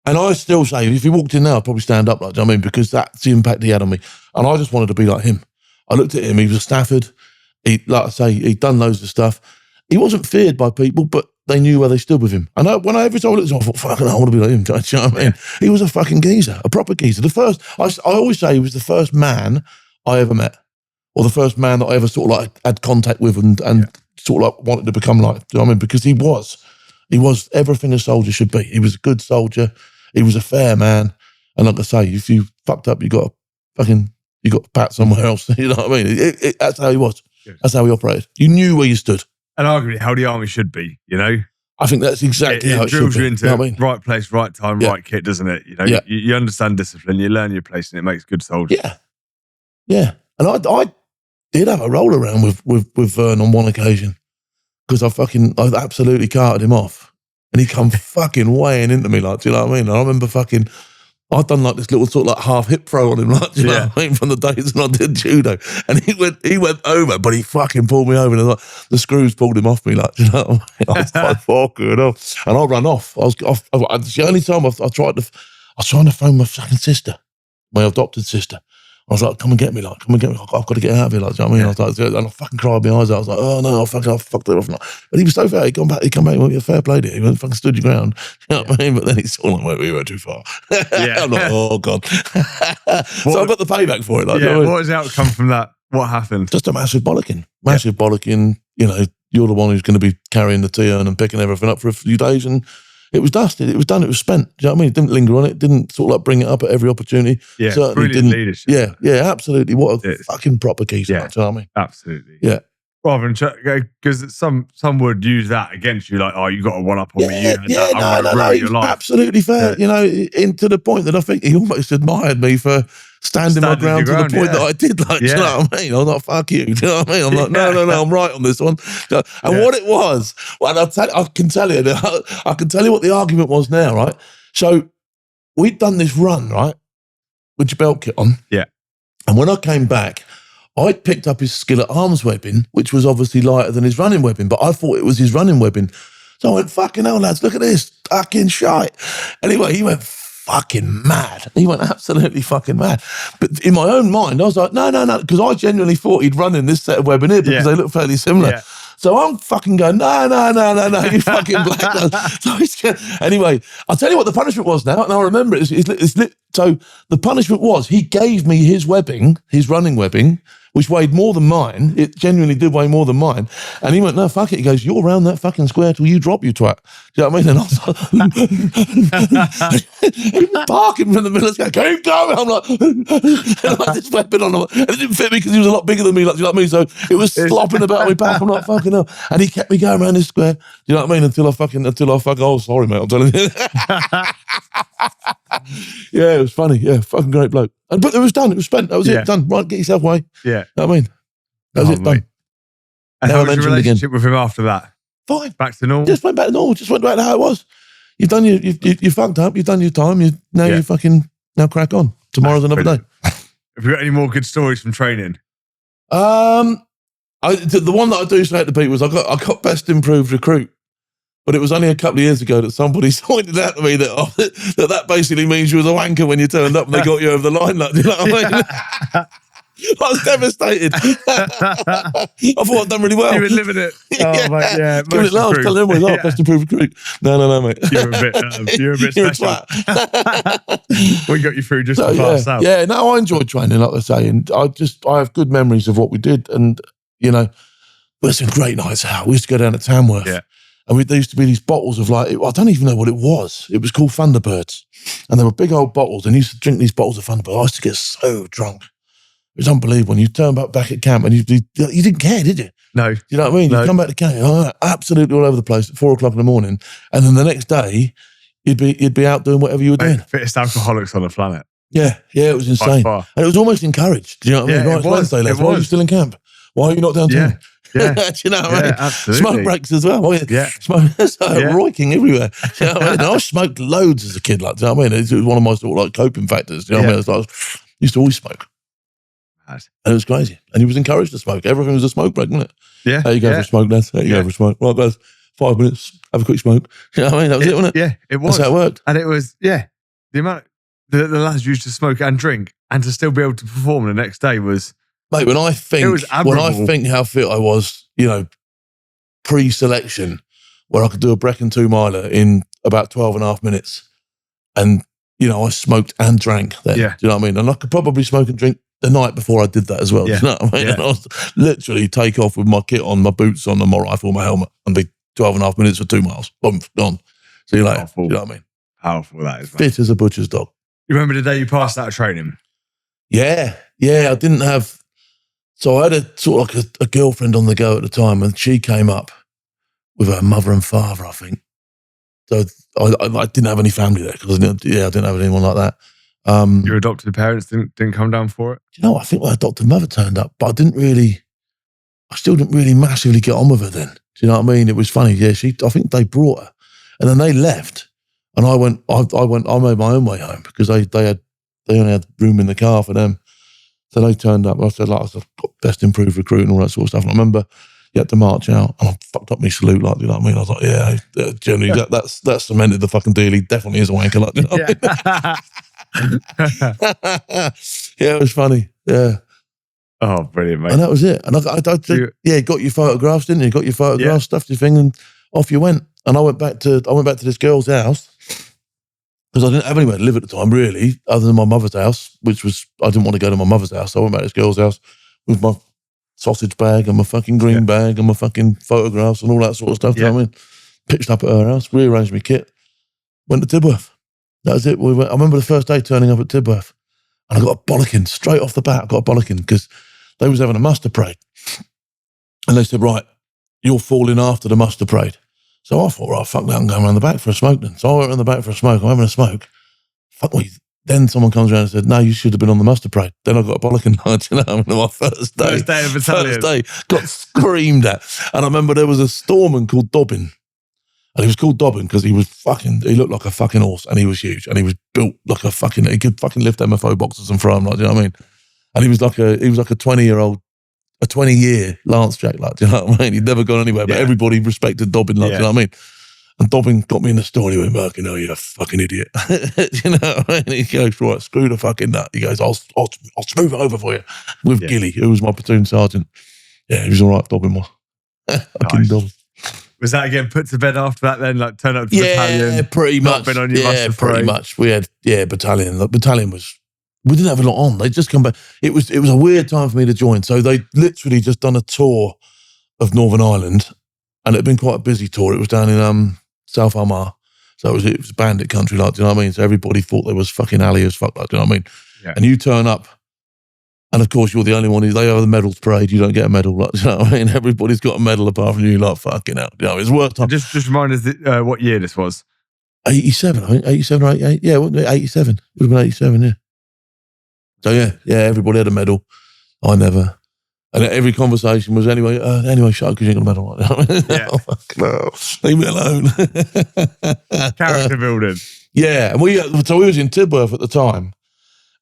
And I still say, if he walked in now, I'd probably stand up, like, do you know what I mean? Because that's the impact he had on me. And I just wanted to be like him. I looked at him, he was a Stafford. Like I say, he'd done loads of stuff. He wasn't feared by people, but they knew where they stood with him. And every time I looked at him, I thought, fucking hell, I want to be like him. Do you know what I mean? He was a fucking geezer, a proper geezer. I always say he was the first man I ever met, or the first man that I ever sort of like had contact with and sort of like wanted to become like. Do you know what I mean? Because he was everything a soldier should be. He was a good soldier. He was a fair man. And like I say, if you fucked up, you got a pat somewhere else. You know what I mean? That's how he was. That's how he operated. You knew where you stood. And arguably how the army should be, you know? I think that's exactly how it should be. It drills you into you know what I mean? right place, right time, right kit, doesn't it? You know, you understand discipline, you learn your place, and it makes good soldiers. Yeah. And I did have a roll around with Vern on one occasion, because I absolutely carted him off, and he come fucking weighing into me, like, do you know what I mean? And I remember I'd done like this little sort of like half hip throw on him, like, do you know what I mean, from the days when I did judo. And he went over, but he fucking pulled me over, and like, the screws pulled him off me, like, do you know what I mean? I was like, fucking off. And I ran off. It's the only time I was trying to phone my fucking sister, my adopted sister. I was like, come and get me, like, I've got to get out of here, like, do you know what I mean? I was like, and I fucking cried my eyes out. I was like, oh no, I fucked it off. But he was so fair, he come back, and went, a fair play to you. He went, fucking stood your ground. You know what I mean? But then he saw like, we went too far. I'm like, oh God. So I got the payback for it. Like, you know what I mean? What was the outcome from that? What happened? Just a massive bollocking. Bollocking, you know, you're the one who's going to be carrying the T-urn and picking everything up for a few days, and it was dusted. It was done. It was spent. Do you know what I mean? It didn't linger on it. Didn't sort of like bring it up at every opportunity. Yeah, certainly brilliant didn't. Leadership. Yeah, absolutely. What a fucking proper geezer. Yeah, do you know what I mean? Absolutely. Yeah. Rather than because some would use that against you, like, oh, you got a one up on me. No. He's absolutely fair. Yeah. You know, to the point that I think he almost admired me for standing my ground to the point that I did. Like, do you know what I mean? I was like, fuck you. Do you know what I mean? I'm like, no, I'm right on this one. And what it was, well, I can tell you what the argument was now, right? So we'd done this run, right, with your belt kit on. Yeah. And when I came back, I'd picked up his skillet arms webbing, which was obviously lighter than his running webbing, but I thought it was his running webbing. So I went, fucking hell, lads, look at this, fucking shite. Anyway, he went fucking mad. He went absolutely fucking mad. But in my own mind, I was like, no, because I genuinely thought he'd run in this set of webbing here because they look fairly similar. Yeah. So I'm fucking going, no, you fucking black. So anyway, I'll tell you what the punishment was now, and I remember it. So the punishment was he gave me his webbing, his running webbing, which weighed more than mine. It genuinely did weigh more than mine. And he went, no, fuck it. He goes, you're around that fucking square till you drop, you twat. Do you know what I mean? And I was like, he was barking from the middle of the sky, keep going. I'm like, and I had this weapon on him. And it didn't fit me because he was a lot bigger than me, like, do you know what I mean? So it was slopping about my back. I'm like, fucking hell. And he kept me going around this square. Do you know what I mean? Until I fucking, oh, sorry, mate, I'm telling you. Yeah, it was funny. Yeah, fucking great bloke. But it was done. It was spent. That was it. Done. Right, get yourself away. Yeah. You know what I mean? That was it. Done. And how was your relationship with him after that? Fine. Back to normal? Just went back to normal. Just went back to how it was. You've done you fucked up. You've done your time. You fucking now crack on. Tomorrow's another day. Have you got any more good stories from training? The one that I do say to people was I got best improved recruit, but it was only a couple of years ago that somebody pointed out to me that basically means you was a wanker when you turned up and they got you over the line. Like, do you know what I mean? I was devastated. I thought I'd done really well. You were living it. Oh, mate, yeah. Giving it love, telling everyone, best improved recruit. No, mate. You're a bit special. We got you through just to pass out. Yeah, no, I enjoyed training, like I say, and I have good memories of what we did, and, you know, there's some great nights out. We used to go down to Tamworth, and there used to be these bottles of I don't even know what it was. It was called Thunderbirds, and they were big old bottles, and you used to drink these bottles of Thunderbirds. I used to get so drunk. It was unbelievable. When you turn back at camp and you didn't care, did you? No. You know what I mean? No. You come back to camp, absolutely all over the place at 4 o'clock in the morning. And then the next day, you'd be out doing whatever you were doing. Fittest alcoholics on the planet. Yeah, it was insane. And it was almost encouraged. Do you know what I mean? Right, it's Wednesday left. Why are you still in camp? Why are you not downtown? Yeah. Do you know what I mean? Absolutely. Smoke breaks as well. Roiking everywhere. Do you know what I mean? I smoked loads as a kid. Like, do you know what I mean? It was one of my sort of coping factors. Do you know what I mean? I used to always smoke. And it was crazy. And he was encouraged to smoke. Everything was a smoke break, wasn't it? Yeah. There you go for a smoke, lads. There you go for a smoke. Right, guys, 5 minutes, have a quick smoke. You know what I mean? That was it, wasn't it? Yeah, it was. That's how it worked. And it was, the amount the lads used to smoke and drink and to still be able to perform the next day was... Mate, when I think how fit I was, you know, pre-selection, where I could do a Brecon 2 miler in about 12 and a half minutes. And, you know, I smoked and drank then. Yeah. Do you know what I mean? And I could probably smoke and drink the night before I did that as well. Yeah. Do you know what I mean? Yeah. And I was literally take off with my kit on, my boots on, and my rifle, my helmet, and be 12 and a half minutes for 2 miles. Boom, gone. See you later. Powerful. Do you know what I mean? Powerful that is, man. Fit as a butcher's dog. You remember the day you passed out of training? Yeah. I didn't have... So I had a sort of like a girlfriend on the go at the time, and she came up with her mother and father, I think. So I didn't have any family there because I didn't have anyone like that. Your adopted parents didn't come down for it? You know, I think my adopted mother turned up, but I still didn't really massively get on with her then. Do you know what I mean? It was funny. Yeah, I think they brought her, and then they left, and I made my own way home because they only had room in the car for them. So they turned up. I said, I've got best improved recruit and all that sort of stuff. And I remember you had to march out, and I fucked up my salute, like, you know what I mean? I was like, generally, that's cemented the fucking deal. He definitely is a wanker, like, you know what I mean? Yeah, it was funny. Yeah. Oh, brilliant, mate. And that was it. And I got your photographs, didn't you? Got your photographs, stuffed your thing, and off you went. And I went back to this girl's house because I didn't have anywhere to live at the time, really, other than my mother's house, which was, I didn't want to go to my mother's house. So I went back to this girl's house with my sausage bag and my fucking green bag and my fucking photographs and all that sort of stuff. You know what I mean? Pitched up at her house, rearranged my kit, went to Tidworth. That was it. I remember the first day turning up at Tidworth, and I got a bollocking straight off the bat. I got a bollocking because they was having a muster parade, and they said, right, you're falling after the muster parade. So I thought, right, fuck that, I'm going around the back for a smoke then. So I went around the back for a smoke. I'm having a smoke. Fuck me. Then someone comes around and said, no, you should have been on the muster parade. Then I got a bollocking nudge, you know, on my first day. First day of battalion. First day, got screamed at. And I remember there was a storeman called Dobbin. And he was called Dobbin because he looked like a fucking horse, and he was huge, and he was built like a fucking, he could fucking lift MFO boxes and throw them, like, do you know what I mean? And he was like a 20-year Lance Jack, like, do you know what I mean? He'd never gone anywhere, but everybody respected Dobbin, like, do you know what I mean? And Dobbin got me in the store, and he went, Merkin, oh, you're a fucking idiot. Do you know what I mean? He goes, right, screw the fucking nut. He goes, I'll smooth it over for you with Gilly, who was my platoon sergeant. Yeah, he was all right, Dobbin was. Fucking Dobbin. Was that again put to bed after that then? Like turn up to battalion? Yeah, pretty much. Been on your muster pretty parade? much. We had, battalion. The battalion we didn't have a lot on. They'd just come back. It was a weird time for me to join. So they literally just done a tour of Northern Ireland, and it had been quite a busy tour. It was down in South Armagh. So it was bandit country, like, do you know what I mean? So everybody thought they was fucking alley as fuck, like, do you know what I mean? Yeah. And you turn up, and of course, you're the only one they have the medals parade. You don't get a medal. Like, you know what I mean? Everybody's got a medal apart from you. Like, fucking hell. You know, it's worth time. Just remind us what year this was. 87, I think. 87 or 88. Yeah, wasn't it? 87. It would have been 87, yeah. So, yeah, everybody had a medal. I never. And every conversation was, anyway, shut up because you ain't got a medal. Yeah. Oh, fuck no. Leave me alone. Character building. Yeah. And we was in Tidworth at the time.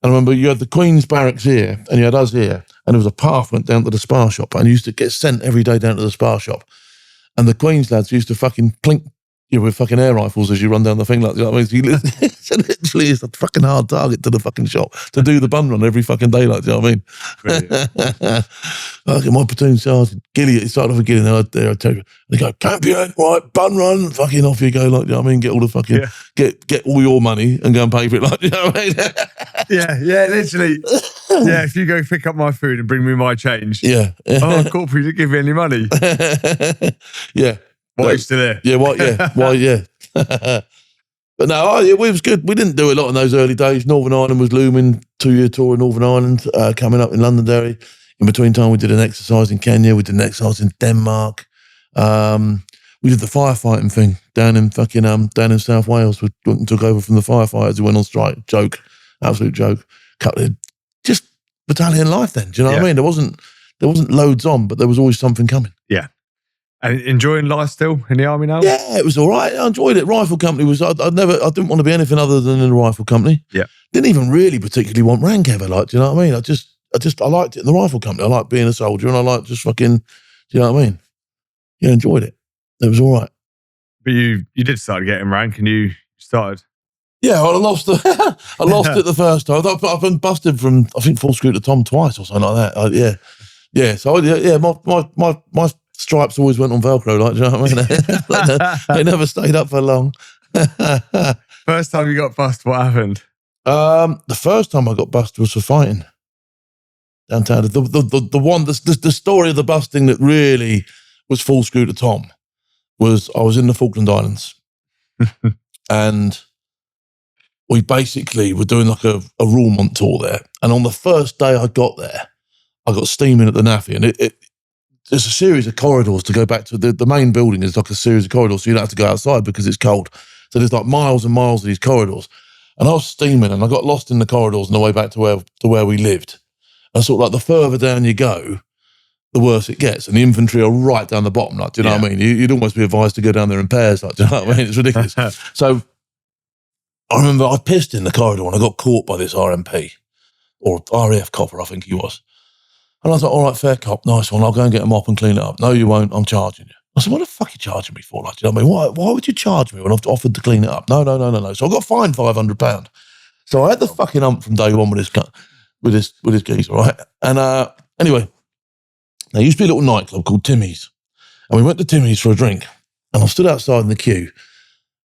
And I remember you had the Queen's barracks here, and you had us here, and there was a path went down to the spar shop, and you used to get sent every day down to the spar shop. And the Queen's lads used to fucking plink you with fucking air rifles as you run down the thing, like, you know what I mean? So literally it's a fucking hard target to the fucking shop to do the bun run every fucking day, like, do you know what I mean? Okay, my platoon sergeant, Gilly, it started off with Gilly, and I'd take it. They go, Campion, right, bun run, fucking off you go, like, you know what I mean? Get all the fucking, get all your money and go and pay for it, like, you know what I mean? yeah, literally. Yeah, if you go pick up my food and bring me my change. Yeah. Oh, corporal, you didn't give me any money. Yeah. Why are you still there? Yeah, why, yeah. But no, it was good. We didn't do a lot in those early days. Northern Ireland was looming, 2-year tour in Northern Ireland, coming up in Londonderry. In between time, we did an exercise in Kenya. We did an exercise in Denmark. We did the firefighting thing down in South Wales. We went and took over from the firefighters who went on strike. Joke, absolute joke. Just battalion life then. Do you know what I mean? There wasn't loads on, but there was always something coming. Yeah. And enjoying life still in the army now? Yeah, it was all right. I enjoyed it. Rifle company was, I didn't want to be anything other than in a rifle company. Yeah. Didn't even really particularly want rank ever, like, do you know what I mean? I liked it in the rifle company. I liked being a soldier and I liked just fucking, do you know what I mean? Yeah, enjoyed it. It was all right. But you did start getting rank and you started. Yeah, well, I lost it the first time. I've been busted from, I think, full screw to Tom twice or something like that. Yeah. So my stripes always went on Velcro, like, do you know what I mean? They never stayed up for long. First time you got busted, what happened? The first time I got busted was for fighting downtown. The story of the busting that really was full screw to Tom was I was in the Falkland Islands and we basically were doing like a Roermond tour there. And on the first day I got there, I got steaming at the NAFI, and there's a series of corridors to go back to. The main building is like a series of corridors, so you don't have to go outside because it's cold. So there's like miles and miles of these corridors. And I was steaming and I got lost in the corridors on the way back to where we lived. And sort of like the further down you go, the worse it gets. And the infantry are right down the bottom, like, do you know what I mean? You'd almost be advised to go down there in pairs, like, do you know what I mean? It's ridiculous. So I remember I pissed in the corridor and I got caught by this RMP, or RAF copper, I think he was. And I was like, all right, fair cop, nice one. I'll go and get a mop and clean it up. No, you won't. I'm charging you. I said, what the fuck are you charging me for? Like, do you know what I mean? Why would you charge me when I've offered to clean it up? No. So I got fined £500. So I had the fucking hump from day one with this geezer, right? And anyway, there used to be a little nightclub called Timmy's. And we went to Timmy's for a drink. And I stood outside in the queue.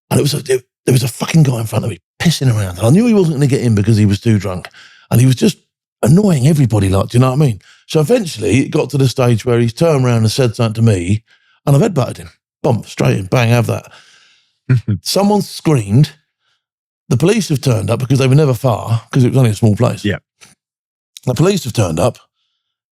And there was a fucking guy in front of me pissing around. And I knew he wasn't going to get in because he was too drunk. And he was just annoying everybody, like, do you know what I mean? So eventually it got to the stage where he's turned around and said something to me and I've headbutted him. Bump, straight in, bang, have that. Someone screamed. The police have turned up because they were never far because it was only a small place. Yeah. The police have turned up.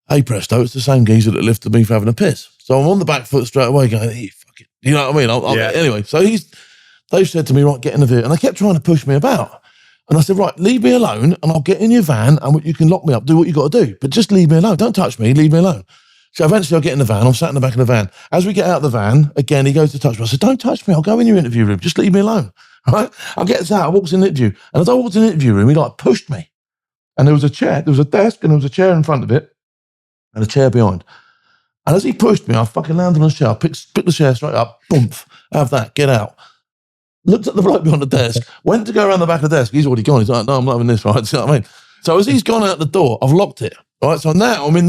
Hey, presto, it's the same geezer that lifted me for having a piss. So I'm on the back foot straight away going, hey, fuck it. You know what I mean? Anyway, so they've said to me, right, get in the vehicle. And they kept trying to push me about. And I said, right, leave me alone and I'll get in your van and you can lock me up, do what you got to do. But just leave me alone. Don't touch me, leave me alone. So eventually I get in the van. I'm sat in the back of the van. As we get out of the van, again, he goes to touch me. I said, don't touch me. I'll go in your interview room. Just leave me alone. Right? I get out. I walked in the interview. And as I walked in the interview room, he like pushed me. And there was a chair. There was a desk and there was a chair in front of it and a chair behind. And as he pushed me, I fucking landed on the chair. I picked the chair straight up. Boom. Have that. Get out. Looked at the bloke behind the desk, went to go around the back of the desk. He's already gone. He's like, no, I'm not having this, right? See what I mean? So as he's gone out the door, I've locked it, right? So now I'm in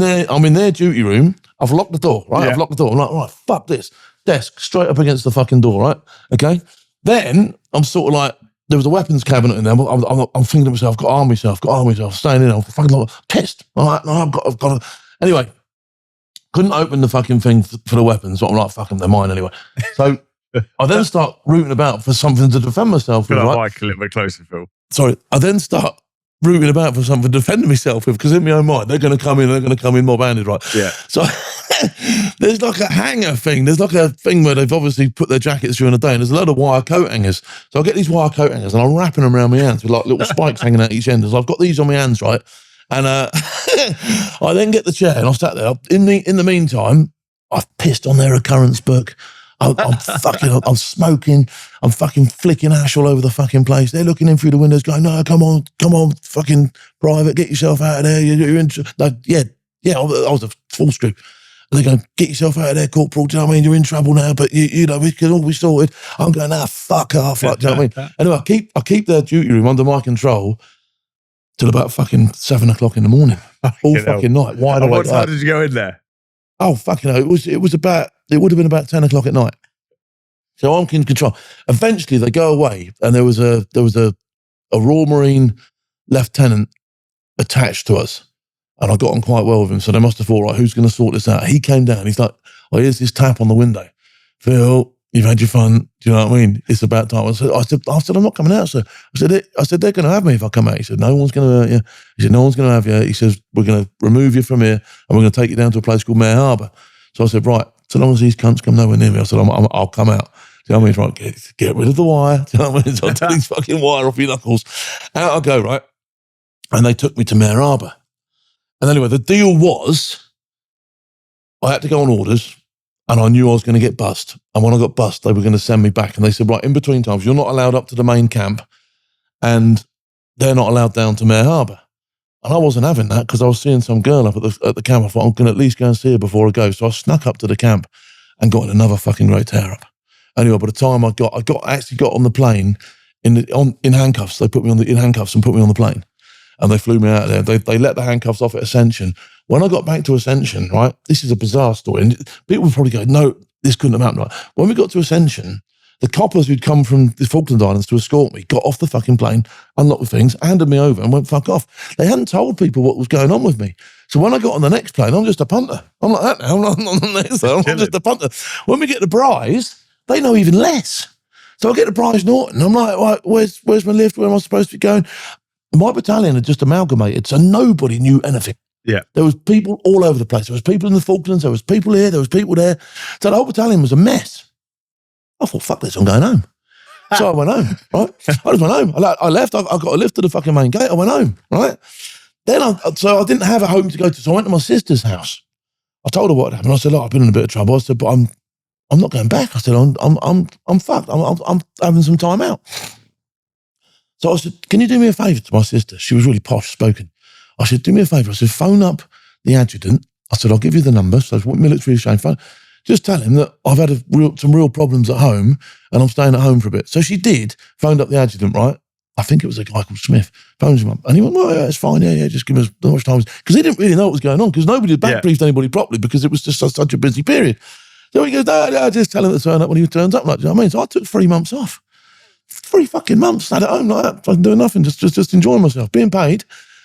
their duty room. I've locked the door, right? Yeah. I've locked the door. I'm like, right, fuck this. Desk straight up against the fucking door, right? Okay. Then I'm sort of like, there was a weapons cabinet in there. I'm thinking to myself, I've got to arm myself, staying in there. I'm fucking like, pissed. All right, no, I've got to. Anyway, couldn't open the fucking thing for the weapons. So I'm like, fuck them, they're mine anyway. So I then start rooting about for something to defend myself with, right? Mic a little bit closer, Phil. Sorry. I then start rooting about for something to defend myself with because in my own mind, they're going to come in mob-handed, right? Yeah. So there's like a hanger thing. There's like a thing where they've obviously put their jackets during the day and there's a load of wire coat hangers. So I get these wire coat hangers and I'm wrapping them around my hands with like little spikes hanging out each end. So I've got these on my hands, right? And I then get the chair and I sat there. In the meantime, I've pissed on their occurrence book. I'm smoking, I'm fucking flicking ash all over the fucking place. They're looking in through the windows going, no, come on, fucking private, get yourself out of there. You're in, no, yeah, I was a full screw. They're going, get yourself out of there, corporal, do you know what I mean? You're in trouble now, but you know, we can all be sorted. I'm going, fuck off, like, do you know what I mean? Anyway, I keep their duty room under my control till about fucking 7 o'clock in the morning. All fucking night, wide awake. What time did you go in there? Oh, fucking hell. It would have been about 10 o'clock at night. So I'm in control. Eventually they go away, and there was a Royal Marine lieutenant attached to us, and I got on quite well with him. So they must have thought, right, who's going to sort this out? He came down. He's like, oh, here's this tap on the window. Phil, you've had your fun. Do you know what I mean? It's about time. I said, I'm not coming out, sir. I said, they're going to have me if I come out. He said, no one's going to hurt you. He said, no one's going to have you. He says, we're going to remove you from here, and we're going to take you down to a place called Mare Harbour. So I said, right, so long as these cunts come nowhere near me, I said, I'll come out. Do you know what I mean? Right, get rid of the wire. Do you know what I mean? So I took these fucking wire off your knuckles. Out I go, right? And they took me to Mare Harbour. And anyway, the deal was I had to go on orders, and I knew I was going to get bussed. And when I got bussed, they were going to send me back. And they said, right, in between times, you're not allowed up to the main camp, and they're not allowed down to Mare Harbour. And I wasn't having that because I was seeing some girl up at the camp. I thought, I'm going to at least go and see her before I go. So I snuck up to the camp and got in another fucking great tear up. Anyway, by the time I actually got on the plane in handcuffs. They put me in handcuffs and put me on the plane. And they flew me out of there. They let the handcuffs off at Ascension. When I got back to Ascension, right, this is a bizarre story. And people would probably go, no, this couldn't have happened. Right? When we got to Ascension, the coppers who'd come from the Falkland Islands to escort me got off the fucking plane, unlocked the things, handed me over and went fuck off. They hadn't told people what was going on with me. So when I got on the next plane, I'm just a punter. I'm like that now. I'm just a punter. When we get to Bryce, they know even less. So I get to Bryce Norton. I'm like, right, where's my lift? Where am I supposed to be going? My battalion had just amalgamated, so nobody knew anything. Yeah. There was people all over the place. There was people in the Falklands. There was people here. There was people there. So the whole battalion was a mess. I thought, fuck this, I'm going home. So I went home, right? I just went home. I left. I got a lift to the fucking main gate. I went home, right? Then so I didn't have a home to go to, so I went to my sister's house. I told her what happened. I said, look, I've been in a bit of trouble. I said, but I'm not going back. I said, I'm fucked. I'm having some time out. So I said, can you do me a favour to my sister? She was really posh spoken. I said, do me a favour. I said, phone up the adjutant. I said, I'll give you the number. So what military exchange phone. Just tell him that I've had some real problems at home and I'm staying at home for a bit. So she did, phoned up the adjutant, right? I think it was a guy called Smith. Phones him up. And he went, well, yeah, it's fine. Yeah, just give us as much time. Because he didn't really know what was going on because nobody had back-briefed anybody properly because it was just such a busy period. So he goes, no, just tell him to turn up when he turns up. Like, do you know what I mean? So I took 3 months off. 3 fucking months, sat at home like that, fucking doing nothing, just enjoying myself, being paid,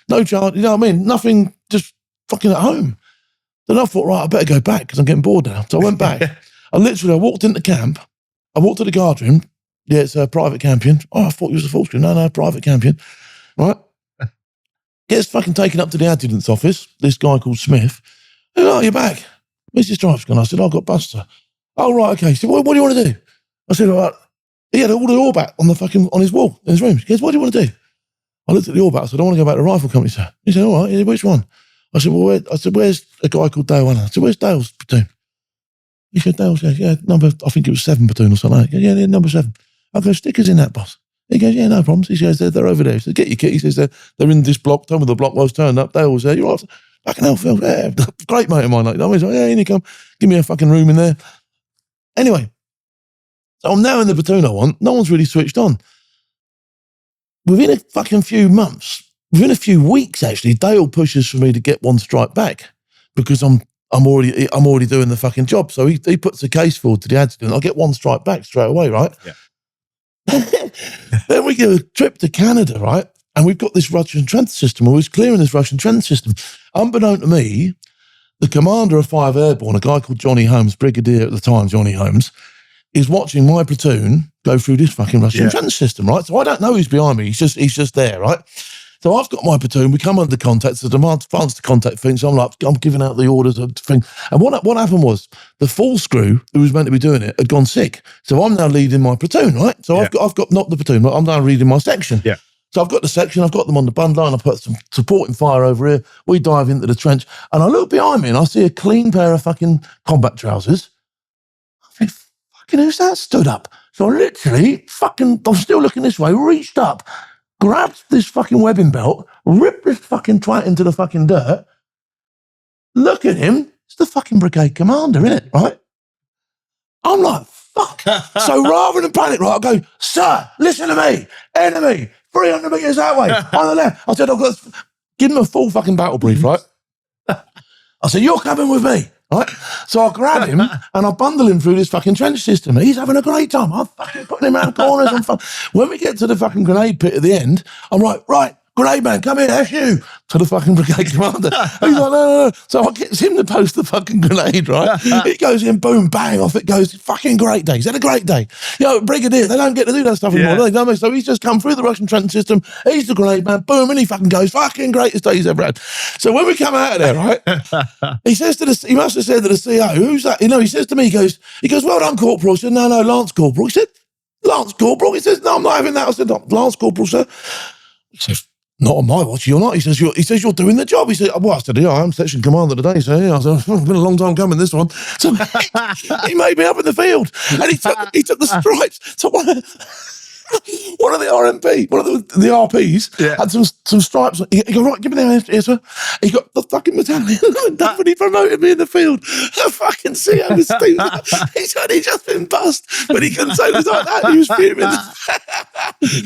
no charge, you know what I mean? Nothing, just fucking at home. Then I thought, right, I better go back because I'm getting bored now. So I went back. I walked into camp. I walked to the guard room. Yeah, it's a private Campion. Oh, I thought you was a full screen. No, private Campion. Right? Gets fucking taken up to the adjutant's office, this guy called Smith. Oh, you're back. Where's your stripes gone? I said, I got Buster. Oh, right, okay. He said, what do you want to do? I said, all right. He had all the all back on his wall, in his room. He goes, what do you want to do? I looked at the all back. I said, I want to go back to the rifle company, sir. He said, all right, which one? I said, well, where's a guy called Dale Hunter? I said, where's Dale's platoon? He said, Dale's, I think it was 7 platoon or something like that. Yeah, number 7. I go, stickers in that, boss. He goes, yeah, no problems. He says, they're over there. He says, get your kit. He says, they're in this block. Tell me the block was turned up. Dale's there. You're right. Fucking hell, Phil. Yeah, great mate of mine. Like, he's like, yeah, in you come. Give me a fucking room in there. Anyway, so I'm now in the platoon I want. No one's really switched on. Within a fucking few months, within a few weeks, actually, Dale pushes for me to get one strike back because I'm already doing the fucking job. So he puts a case forward to the adjutant. I'll get one strike back straight away, right? Yeah. Then we get a trip to Canada, right? And we've got this Russian trench system. I was clearing this Russian trench system. Unbeknown to me, the commander of 5 Airborne, a guy called Johnny Holmes, Brigadier at the time, Johnny Holmes, is watching my platoon go through this fucking Russian trench system, right? So I don't know who's behind me. He's just there, right? So I've got my platoon. We come under contact. So the advanced contact thing. So I'm giving out the orders of thing. And what happened was the full screw who was meant to be doing it had gone sick. So I'm now leading my platoon, right? So I've got not the platoon, but I'm now leading my section. Yeah. So I've got the section. I've got them on the bund line. I put some supporting fire over here. We dive into the trench, and I look behind me and I see a clean pair of fucking combat trousers. I think, fucking who's that stood up? So I literally I'm still looking this way, reached up, grabbed this fucking webbing belt, ripped this fucking twat into the fucking dirt. Look at him. It's the fucking brigade commander, innit? Right? I'm like, fuck. So rather than panic, right, I go, sir, listen to me. Enemy, 300 metres that way, on the left. I said, I've got to give him a full fucking battle brief, right? I said, you're coming with me, right? So I grab him and I bundle him through this fucking trench system. He's having a great time. I'm fucking putting him around corners and fun. When we get to the fucking grenade pit at the end, I'm like, right, grenade man, come here, that's you. To the fucking brigade commander. He's like, no. So I get him to post the fucking grenade, right? It goes in, boom, bang, off it goes. Fucking great day. He's had a great day. You know, brigadier, they don't get to do that stuff anymore, do they? So he's just come through the Russian trench system. He's the grenade man, boom, and he fucking goes, fucking greatest day he's ever had. So when we come out of there, right, he says he must have said to the CO, who's that? You know, he says to me, he goes, well done, Corporal. I said, no, Lance Corporal. He said, Lance Corporal? He says, no, I'm not having that. I said, no, Lance Corporal, sir. He says, not on my watch, you're not. He says, you're doing the job. He said, well, I said, yeah, I'm section commander today. So yeah, I said, it's been a long time coming, this one. So he made me up in the field. And he took the stripes to one of the RMP, one of the RPs, had some stripes. He go, right, give me that here, sir. He got the fucking battalion. Nobody promoted me in the field. The fucking CO was Steve. He said he'd just been bust, but he couldn't say it was like that. He was fuming.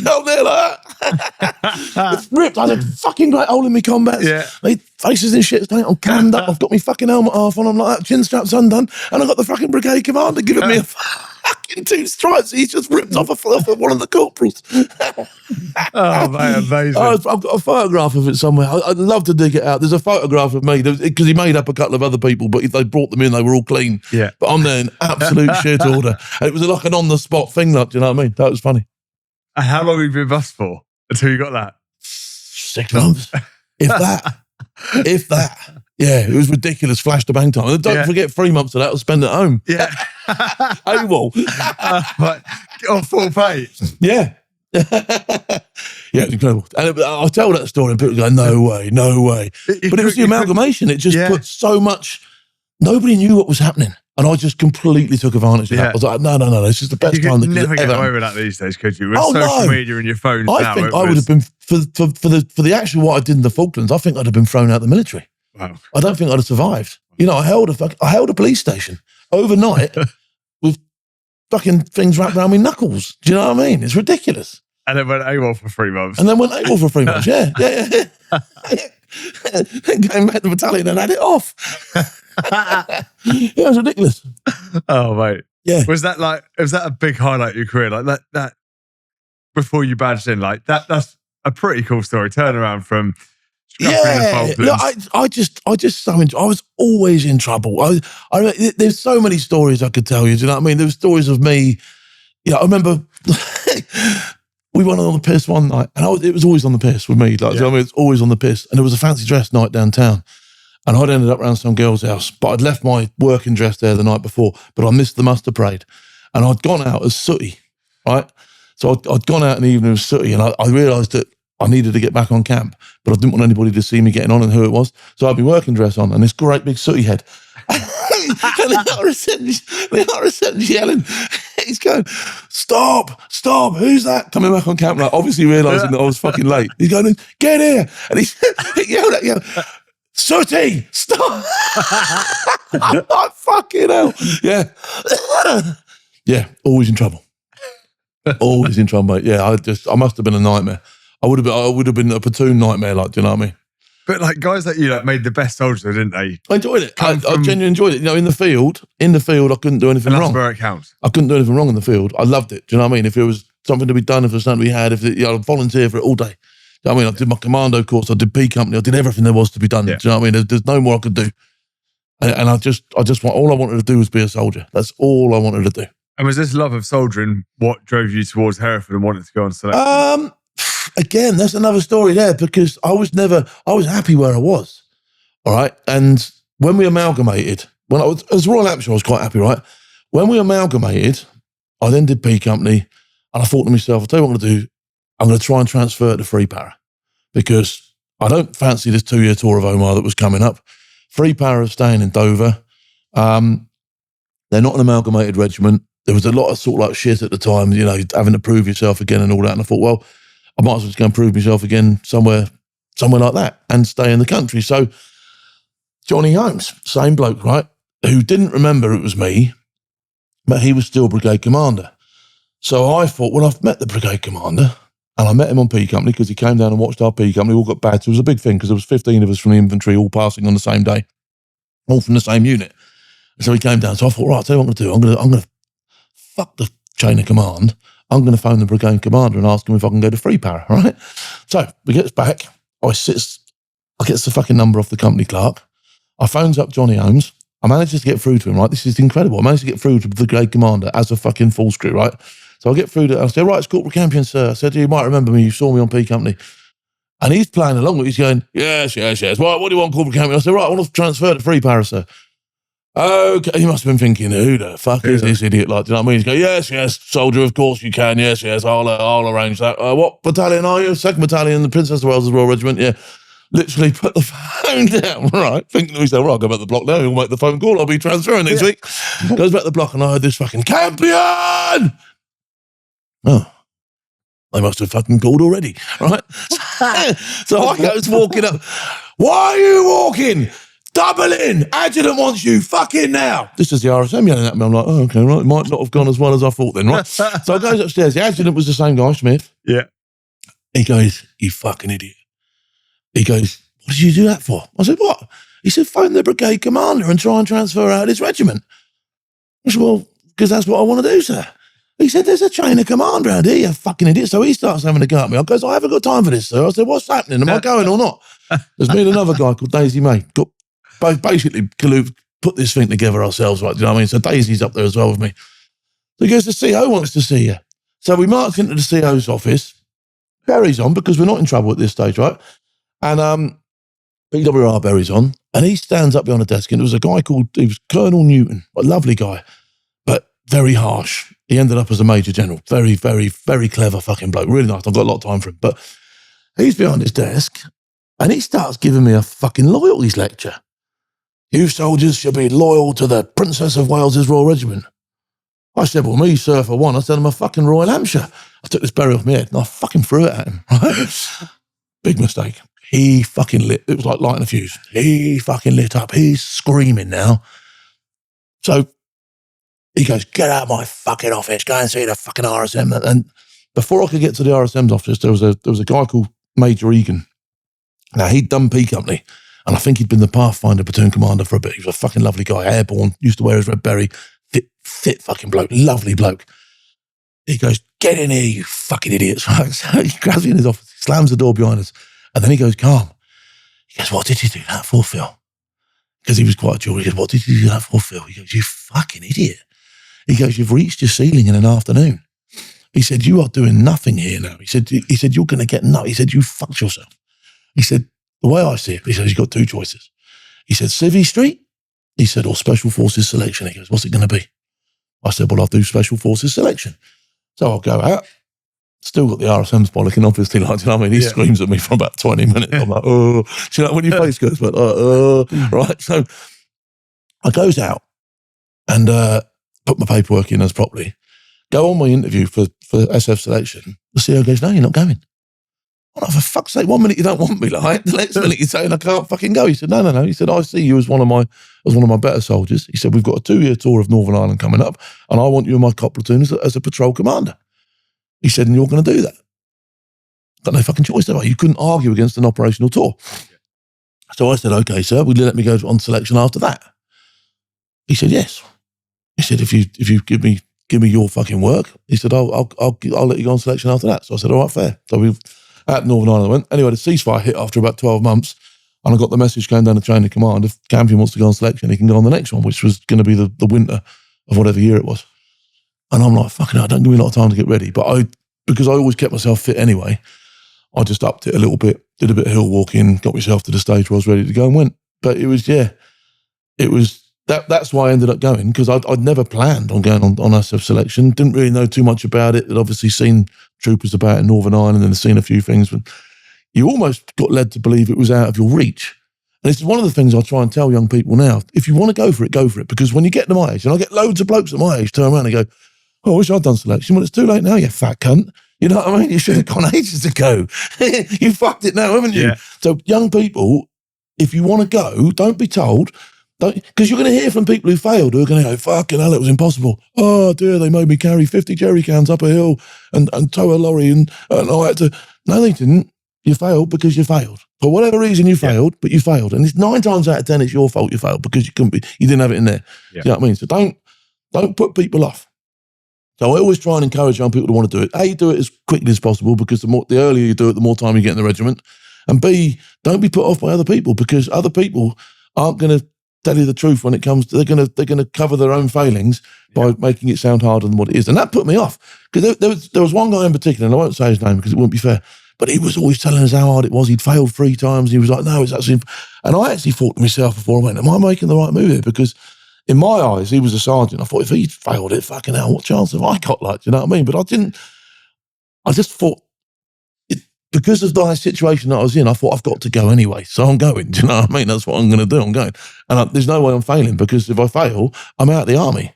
Held there like that. It's ripped. I had a fucking great hole in my combats. Yeah. My faces and shit. I'm cammed up. I've got my fucking helmet half on. I'm like that. Chin straps undone. And I got the fucking brigade commander giving me a fucking 2 stripes. He's just ripped off of one of the corporals. Oh, man, amazing. I've got a photograph of it somewhere. I'd love to dig it out. There's a photograph of me because he made up a couple of other people, but if they brought them in, they were all clean. Yeah. But I'm there in absolute shit order. And it was like an on-the-spot thing, like, do you know what I mean? That was funny. And how long have you been bust for until you got that? 6 months. If that. Yeah, it was ridiculous. Flash to bang time. And don't forget 3 months of that I'll spend at home. Yeah. AWOL. On full pay. Yeah. Yeah, it's incredible. And I tell that story and people go, no way. But it was the amalgamation. It just put so much, nobody knew what was happening. And I just completely took advantage of that. I was like, no, this is the best time that could never ever get away with that these days, could you? With social media and your phones I think I would have been, for the actual what I did in the Falklands, I think I'd have been thrown out of the military. Wow. I don't think I'd have survived. You know, I held a police station overnight with fucking things wrapped around my knuckles. Do you know what I mean? It's ridiculous. And then went AWOL for 3 months. Yeah. Then came back to the battalion and had it off. It was ridiculous. Oh, mate. Yeah. Was that a big highlight of your career? Like that before you badged in, like that's a pretty cool story. Turnaround from Look, I was always in trouble. There's so many stories I could tell you. Do you know what I mean? There were stories of me. You know, I remember we went on the piss one night, and it was always on the piss with me. Like, you know what I mean? It's always on the piss, and there was a fancy dress night downtown, and I'd ended up around some girl's house, but I'd left my working dress there the night before, but I missed the muster parade, and I'd gone out as sooty, right? So I'd gone out in the evening as sooty, and I realised that I needed to get back on camp, but I didn't want anybody to see me getting on and who it was. So I had my working dress on and this great big sooty head. And the RSM's yelling. He's going, stop, who's that? Coming back on camp, like obviously realising that I was fucking late. He's going, get here. And he yelled at you, sooty, stop. I'm like, fucking hell. Yeah. Yeah, always in trouble. Always in trouble, mate. Yeah, I must have been a nightmare. I would have been a platoon nightmare, like, do you know what I mean? But like guys like you, like made the best soldiers, didn't they? I enjoyed it. I genuinely enjoyed it. You know, in the field, I couldn't do anything wrong. That's where it counts. I couldn't do anything wrong in the field. I loved it. Do you know what I mean? If it was something to be done, if there was something to be had, I'd volunteer for it all day. Do you know what I mean? I did my commando course, I did P company, I did everything there was to be done. Yeah. Do you know what I mean? There's no more I could do. And I just all I wanted to do was be a soldier. That's all I wanted to do. And was this love of soldiering what drove you towards Hereford and wanted to go on selection? Again, that's another story there, because I was happy where I was. All right. And when we amalgamated, when I was as Royal Hampshire, I was quite happy, right? When we amalgamated, I then did P company, and I thought to myself, I'll tell you what I'm going to do. I'm going to try and transfer to Free Para, because I don't fancy this 2-year tour of Omar that was coming up. Free Para is staying in Dover. They're not an amalgamated regiment. there was a lot of sort of like shit at the time, you know, having to prove yourself again and all that. And I thought, well, I might as well just go and prove myself again somewhere like that and stay in the country. So Johnny Holmes, same bloke, right, who didn't remember it was me, but he was still brigade commander. So I thought, well, I've met the brigade commander, and I met him on P Company because he came down and watched our P Company, all got badged. It was a big thing because there was 15 of us from the infantry all passing on the same day, all from the same unit. So he came down. So I thought, right, I'll tell you what I'm going to do. I'm going to fuck the chain of command. I'm going to phone the brigade commander and ask him if I can go to free para, right? So we get back. I get the fucking number off the company clerk. I phones up Johnny Holmes. I managed to get through to him, right? This is incredible. I managed to get through to the brigade commander as a fucking full script, right? So I get through to, I said, right, it's Corporal Campion, sir. I said, you might remember me. You saw me on P Company. And he's playing along with it. He's going, yes. Right, what do you want, Corporal Campion? I said, right, I want to transfer to free para, sir. Okay, he must have been thinking, who the fuck is this idiot like? Do you know what I mean? He's going, yes, soldier, of course you can. Yes, I'll arrange that. What battalion are you? 2nd Battalion, the Princess of Wales Royal Regiment, yeah. Literally put the phone down, right? Thinking to myself, right, I'll go back to the block now. He'll make the phone call. I'll be transferring next week. Goes back to the block and I heard this fucking Campion! Oh, they must have fucking called already, right? So I goes walking up. Why are you walking? Double in. Adjutant wants you fucking now. This is the RSM yelling at me. I'm like, oh, okay, right. It might not have gone as well as I thought then, right? So I goes upstairs. The adjutant was the same guy, Smith. Yeah. He goes, you fucking idiot. He goes, what did you do that for? I said, what? He said, phone the brigade commander and try and transfer out his regiment. I said, well, because that's what I want to do, sir. He said, there's a chain of command around here, you fucking idiot. So he starts having a go at me. I goes, I haven't got time for this, sir. I said, what's happening? Am I going or not? There's me and another guy called Daisy May. Got basically put this thing together ourselves, right? Do you know what I mean? So Daisy's up there as well with me. So he goes, the CO wants to see you. So we marched into the CO's office. Berry's on because we're not in trouble at this stage, right? And PWR Berry's on. And he stands up behind the desk and there was a guy he was Colonel Newton, a lovely guy, but very harsh. He ended up as a Major General. Very, very, very clever fucking bloke. Really nice. I've got a lot of time for him. But he's behind his desk and he starts giving me a fucking loyalties lecture. You soldiers should be loyal to the Princess of Wales' Royal Regiment. I said, well, me, sir, for one. I said, I'm a fucking Royal Hampshire. I took this berry off my head and I fucking threw it at him. Right? Big mistake. He fucking lit. It was like lighting a fuse. He fucking lit up. He's screaming now. So he goes, get out of my fucking office. Go and see the fucking RSM. And before I could get to the RSM's office, there was a guy called Major Egan. Now, he'd done P Company. And I think he'd been the Pathfinder platoon commander for a bit. He was a fucking lovely guy, airborne, used to wear his red berry, fit fucking bloke, lovely bloke. He goes, get in here, you fucking idiots. Right? So he grabs me in his office, slams the door behind us, and then he goes, calm. He goes, what did you do that for, Phil? Because he was quite a jewel. He goes, what did you do that for, Phil? He goes, you fucking idiot. He goes, you've reached your ceiling in an afternoon. He said, you are doing nothing here now. He said, you're going to get nut. He said, you fucked yourself. He said, the way I see it, he says, you've got two choices. He said, Civvy Street? He said, or Special Forces Selection. He goes, what's it going to be? I said, well, I'll do Special Forces Selection. So I'll go out. Still got the RSM's bollocking, obviously. Like, do you know what I mean? He screams at me for about 20 minutes. I'm like, oh. Do you know when your face goes, but right? So I goes out and put my paperwork in as properly. Go on my interview for SF Selection. The CEO goes, no, you're not going. Oh, for fuck's sake, 1 minute you don't want me, like the next minute you're saying I can't fucking go. He said, no. He said, I see you as one of my better soldiers. He said, we've got a 2-year tour of Northern Ireland coming up, and I want you in my cop platoon as a patrol commander. He said, and you're going to do that. Got no fucking choice, though. You couldn't argue against an operational tour. So I said, okay, sir, will you let me go on selection after that? He said, yes. He said, if you give me your fucking work, he said, I'll let you go on selection after that. So I said, all right, fair. So we out Northern Ireland I went. Anyway, the ceasefire hit after about 12 months, and I got the message going down the chain of command. If Campion wants to go on selection, he can go on the next one, which was going to be the winter of whatever year it was. And I'm like, fucking hell, don't give me a lot of time to get ready. But because I always kept myself fit anyway, I just upped it a little bit, did a bit of hill walking, got myself to the stage where I was ready to go and went. But that's why I ended up going, because I'd never planned on going on SF Selection. Didn't really know too much about it. I'd obviously seen troopers about in Northern Ireland and seen a few things. But you almost got led to believe it was out of your reach. And it's one of the things I try and tell young people now. If you want to go for it, go for it. Because when you get to my age, and I get loads of blokes at my age turn around and go, Oh, I wish I'd done selection. Well, it's too late now, you fat cunt. You know what I mean? You should have gone ages ago. You fucked it now, haven't you? Yeah. So young people, if you want to go, don't be told. Because you're going to hear from people who failed who are going to go, fucking hell, it was impossible. Oh, dear, they made me carry 50 jerry cans up a hill and tow a lorry and I had to... No, they didn't. You failed because you failed. For whatever reason, you failed, but you failed. And it's 9 times out of 10, it's your fault you failed because you didn't have it in there. Yeah. You know what I mean? So don't put people off. So I always try and encourage young people to want to do it. A, do it as quickly as possible because the earlier you do it, the more time you get in the regiment. And B, don't be put off by other people because other people aren't going to tell you the truth when it comes to, they're going to cover their own failings by making it sound harder than what it is. And that put me off because there was one guy in particular, and I won't say his name because it wouldn't be fair, but he was always telling us how hard it was. He'd failed 3 times. He was like, no, it's actually, and I actually thought to myself before I went, am I making the right move here? Because in my eyes, he was a sergeant. I thought if he'd failed it, fucking hell, what chance have I got? Like, do you know what I mean? But I just thought, because of the situation that I was in, I thought I've got to go anyway. So I'm going, do you know what I mean? That's what I'm going to do. I'm going. And there's no way I'm failing because if I fail, I'm out of the army.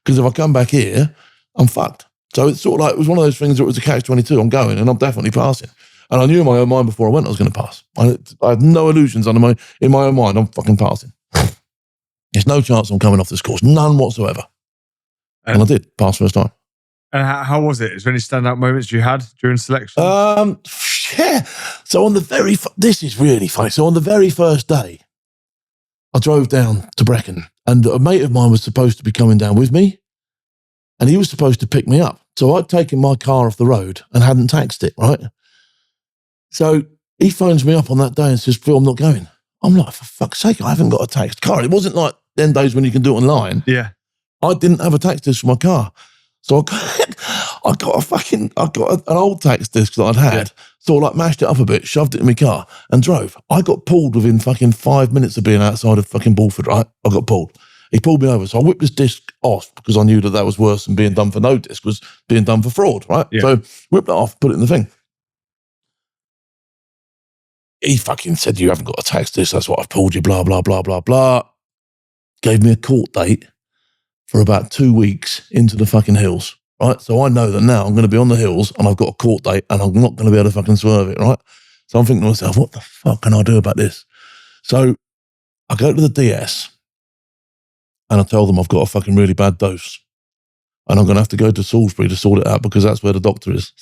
Because if I come back here, I'm fucked. So it's sort of like, it was one of those things that was a catch-22. I'm going and I'm definitely passing. And I knew in my own mind before I went I was going to pass. I had no illusions in my own mind. I'm fucking passing. There's no chance I'm coming off this course. None whatsoever. And I did pass first time. And how was it? Is there any standout moments you had during selection? Yeah. So on this is really funny. So on the very first day, I drove down to Brecon and a mate of mine was supposed to be coming down with me and he was supposed to pick me up. So I'd taken my car off the road and hadn't taxed it, right? So he phones me up on that day and says, Phil, I'm not going. I'm like, for fuck's sake, I haven't got a taxed car. It wasn't like them days when you can do it online. Yeah. I didn't have a tax disc for my car. So I got an old tax disc that I'd had, so I mashed it up a bit, shoved it in my car and drove. I got pulled within fucking 5 minutes of being outside of fucking Bulford, right? I got pulled. He pulled me over. So I whipped this disc off because I knew that was worse than being done for no disc, was being done for fraud, right? Yeah. So whipped it off, put it in the thing. He fucking said, you haven't got a tax disc, that's what I've pulled you, blah, blah, blah, blah, blah. Gave me a court date for about 2 weeks into the fucking hills, right? So I know that now I'm going to be on the hills and I've got a court date and I'm not going to be able to fucking swerve it, right? So I'm thinking to myself, what the fuck can I do about this? So I go to the DS and I tell them I've got a fucking really bad dose and I'm going to have to go to Salisbury to sort it out because that's where the doctor is.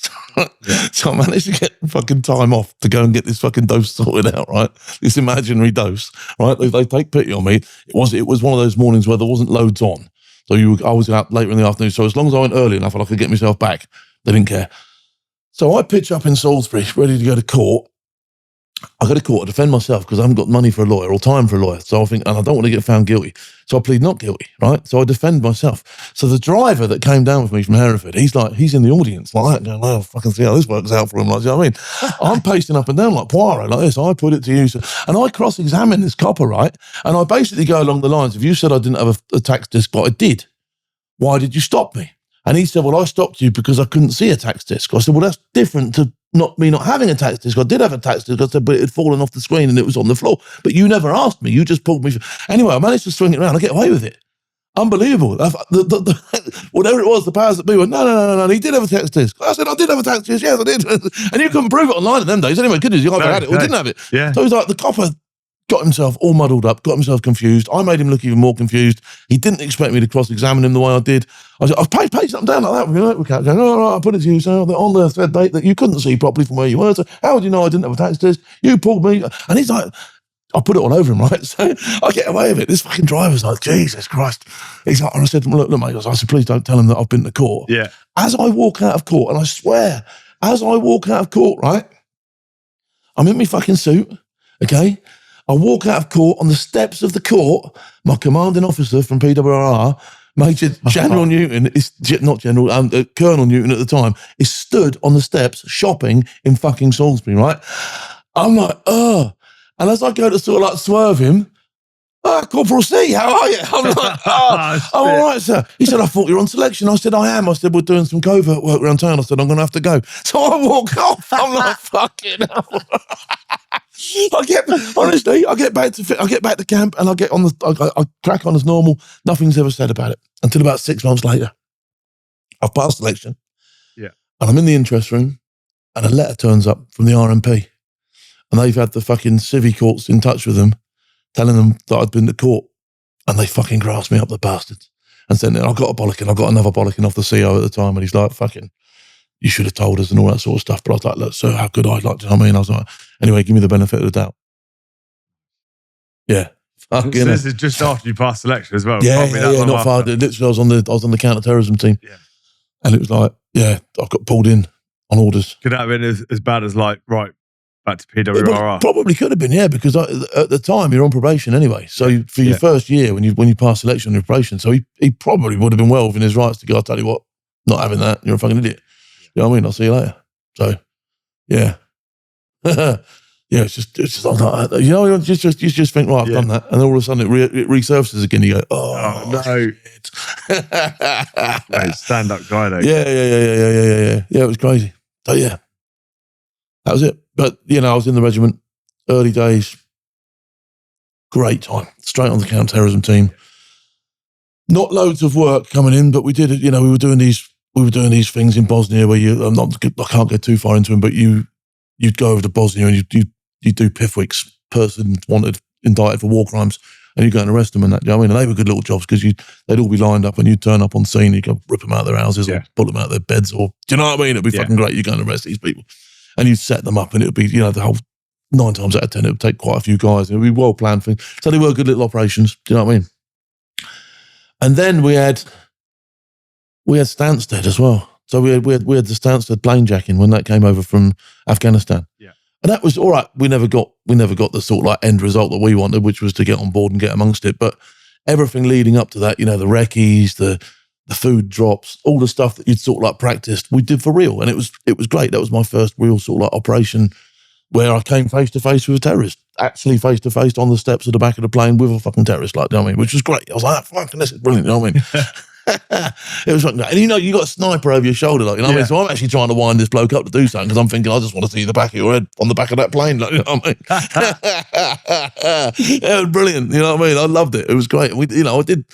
So I managed to get fucking time off to go and get this fucking dose sorted out, right? This imaginary dose, right? They take pity on me. It was one of those mornings where there wasn't loads on. So I was out later in the afternoon. So as long as I went early enough and I could get myself back, they didn't care. So I pitch up in Salisbury, ready to go to court. I go to court to defend myself because I haven't got money for a lawyer or time for a lawyer. So I think, and I don't want to get found guilty. So I plead not guilty, right? So I defend myself. So the driver that came down with me from Hereford, he's in the audience, like, oh, fucking see how this works out for him. Like, you know what I mean? I'm pacing up and down like Poirot, like this. I put it to you. So, and I cross-examine this copper, right? And I basically go along the lines, if you said I didn't have a tax disc, but I did, why did you stop me? And he said, well, I stopped you because I couldn't see a tax disc. I said, well, that's different to me not having a tax disc. I did have a tax disc. I said, but it had fallen off the screen and it was on the floor. But you never asked me. You just pulled me. Anyway, I managed to swing it around. I get away with it. Unbelievable. Whatever it was, the powers that be went, no, he did have a tax disc. I said, I did have a tax disc. Yes, I did. And you couldn't prove it online in them days. Anyway, goodness, you either had it or didn't have it. Yeah. So it was like the copper got himself all muddled up, got himself confused. I made him look even more confused. He didn't expect me to cross-examine him the way I did. I said, I've paced up and down like that. We're going, all right, I put it to you, so on the thread date that you couldn't see properly from where you were. So how would you know I didn't have a tax disc? You pulled me. And he's like, I put it all over him, right? So I get away with it. This fucking driver's like, Jesus Christ. He's like, and I said to him, look, mate, I said, please don't tell him that I've been to court. Yeah. As I walk out of court, and I swear, as I walk out of court, right, I'm in my fucking suit, okay? I walk out of court. On the steps of the court, my commanding officer from PWR, Major General Newton, is not General, Colonel Newton at the time, is stood on the steps shopping in fucking Salisbury, right? I'm like, and as I go to sort of like swerve him, Corporal C, how are you? I'm like, I'm all right, sir. He said, I thought you were on selection. I said, I am. I said, we're doing some covert work around town. I said, I'm going to have to go. So I walk off. I'm like, fucking hell. I get back to camp and I crack on as normal. Nothing's ever said about it until about 6 months later. I've passed selection. Yeah. And I'm in the interest room and a letter turns up from the RMP and they've had the fucking civvy courts in touch with them, telling them that I'd been to court, and they fucking grassed me up, the bastards, and said, I got a bollocking, I got another bollocking off the CO at the time, and he's like, fucking, you should have told us and all that sort of stuff. But I was like, look, so how could I, like, do you know what I mean? I was like, anyway, give me the benefit of the doubt. Yeah. So this is just after you passed selection as well. Yeah, not far. Literally, I was on the counter-terrorism team. Yeah. And it was like, I got pulled in on orders. Could that have been as bad as like, right, back to PWRR? It probably could have been, yeah, because at the time you're on probation anyway. So for your first year, when you pass selection on your probation, so he probably would have been well within his rights to go, I'll tell you what, not having that, you're a fucking idiot. You know what I mean? I'll see you later. So, yeah. Yeah, it's just like, you know, you just think, right, I've done that, and then all of a sudden it resurfaces again. You go, oh no, shit. Mate, stand-up guy though. Yeah. It was crazy. So yeah, that was it. But you know, I was in the regiment, early days, great time, straight on the counter-terrorism team. Not loads of work coming in, but we did it. You know, we were doing these things in Bosnia where I can't get too far into them, but you'd go over to Bosnia and you do PIF weeks, person wanted, indicted for war crimes, and you go and arrest them and that. Do you know what I mean? And they were good little jobs because they'd all be lined up and you'd turn up on scene, you go rip them out of their houses or pull them out of their beds, or do you know what I mean? It'd be fucking great. You go and arrest these people and you'd set them up and it would be, you know, the whole 9 times out of 10, it would take quite a few guys. It would be well planned things. So they were good little operations. Do you know what I mean? And then we had Stansted as well. So we had the Stansted plane jacking when that came over from Afghanistan. Yeah. And that was all right. We never got the sort of like end result that we wanted, which was to get on board and get amongst it. But everything leading up to that, you know, the recce's, the food drops, all the stuff that you'd sort of like practiced, we did for real. And it was great. That was my first real sort of like operation where I came face to face with a terrorist, actually face to face on the steps of the back of the plane with a fucking terrorist, like, you know what I mean? Which was great. I was like, fucking, this is brilliant, you know what I mean? It was like that. And you know, you got a sniper over your shoulder, like, you know what I mean? So I'm actually trying to wind this bloke up to do something because I'm thinking, I just want to see the back of your head on the back of that plane, like, you know what I mean? It was brilliant, you know what I mean? I loved it. It was great. We, you know, I did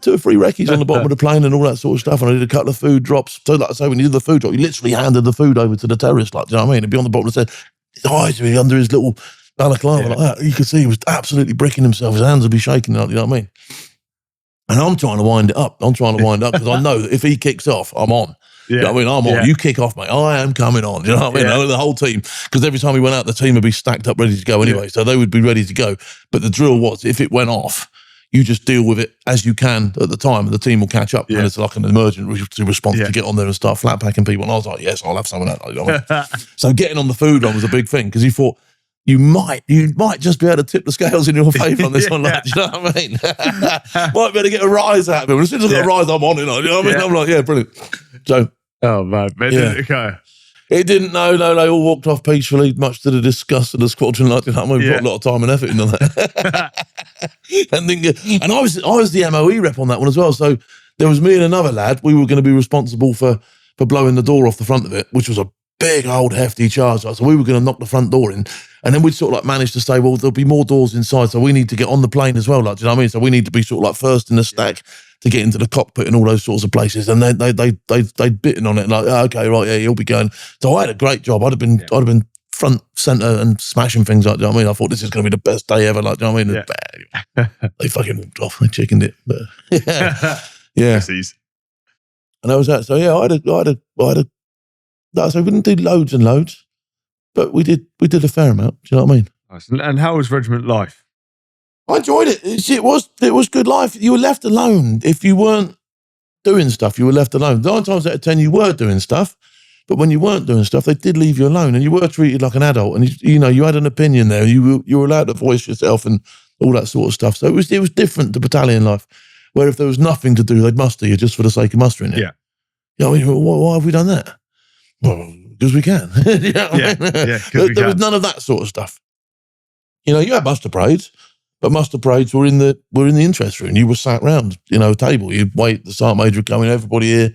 2 or 3 recce's on the bottom of the plane and all that sort of stuff, and I did a couple of food drops. So like I say, when you did the food drop, you literally handed the food over to the terrorist, like, do you know what I mean? It'd be on the bottom of the head, his eyes would be under his little balaclava like that. You could see he was absolutely bricking himself. His hands would be shaking, like, you know what I mean? And I'm trying to wind it up. Because I know that if he kicks off, I'm on. Yeah. You know what I mean? I'm on. You kick off, mate. I am coming on. You know what I mean? The whole team. Because every time we went out, the team would be stacked up, ready to go anyway. So they would be ready to go. But the drill was, if it went off, you just deal with it as you can at the time, and the team will catch up. And it's like an emergency response to get on there and start flat packing people. And I was like, yes, I'll have some of that. You know what I mean? So getting on the food run was a big thing because he thought, you might just be able to tip the scales in your favour on this one, like, do you know what I mean? Might be able to get a rise out of him. As soon as I got a rise, I'm on it. You know what I mean? I'm like, yeah, brilliant. So, oh man, but didn't it go? It didn't. No. They all walked off peacefully, much to the disgust of the squadron. Like, you know what I mean? We put a lot of time and effort into that. and I was the MOE rep on that one as well. So there was me and another lad. We were going to be responsible for blowing the door off the front of it, which was a big old hefty charge. So we were going to knock the front door in, and then we'd sort of like manage to say, well, there'll be more doors inside, so we need to get on the plane as well. Like, do you know what I mean? So we need to be sort of like first in the stack to get into the cockpit and all those sorts of places. And they'd bitten on it, like, oh, okay, right, yeah, you'll be going. So I had a great job. I'd have been front center and smashing things, like, do you know what I mean? I thought this is going to be the best day ever. Like, do you know what I mean? They fucking walked off. They chickened it, but yeah. And that was that. So yeah, I had a. So we didn't do loads and loads, but we did a fair amount. Do you know what I mean? Nice. And how was regiment life? I enjoyed it. It was good life. You were left alone. If you weren't doing stuff, you were left alone. 9 times out of 10, you were doing stuff, but when you weren't doing stuff, they did leave you alone, and you were treated like an adult. And you had an opinion there. You were allowed to voice yourself and all that sort of stuff. So it was different to battalion life, where if there was nothing to do, they'd muster you just for the sake of mustering you. Yeah. You know, why have we done that? Well, because we can. You know what I mean? There was none of that sort of stuff. You know, you had muster parades, but muster parades were in the interest room. You were sat round, a table. You'd wait, the sergeant major would come in, everybody here.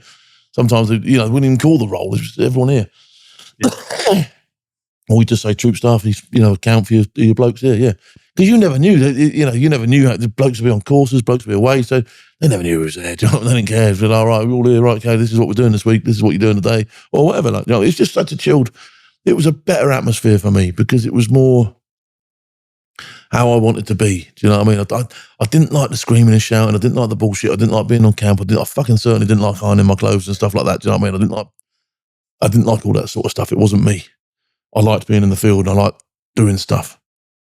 Sometimes, they wouldn't even call the roll. It was everyone here. Yeah. Or we'd just say troop staff, count for your blokes here, Because you never knew, you never knew how the blokes would be on courses, blokes would be away, so they never knew who was there. Do you know what I mean? They didn't care. It was all right, we're all here, right, okay, this is what we're doing this week, this is what you're doing today, or whatever. Like, it's just such a chilled, it was a better atmosphere for me because it was more how I wanted to be. Do you know what I mean? I didn't like the screaming and shouting. I didn't like the bullshit. I didn't like being on camp. I fucking certainly didn't like ironing my clothes and stuff like that. Do you know what I mean? I didn't like all that sort of stuff. It wasn't me. I liked being in the field. And I liked doing stuff.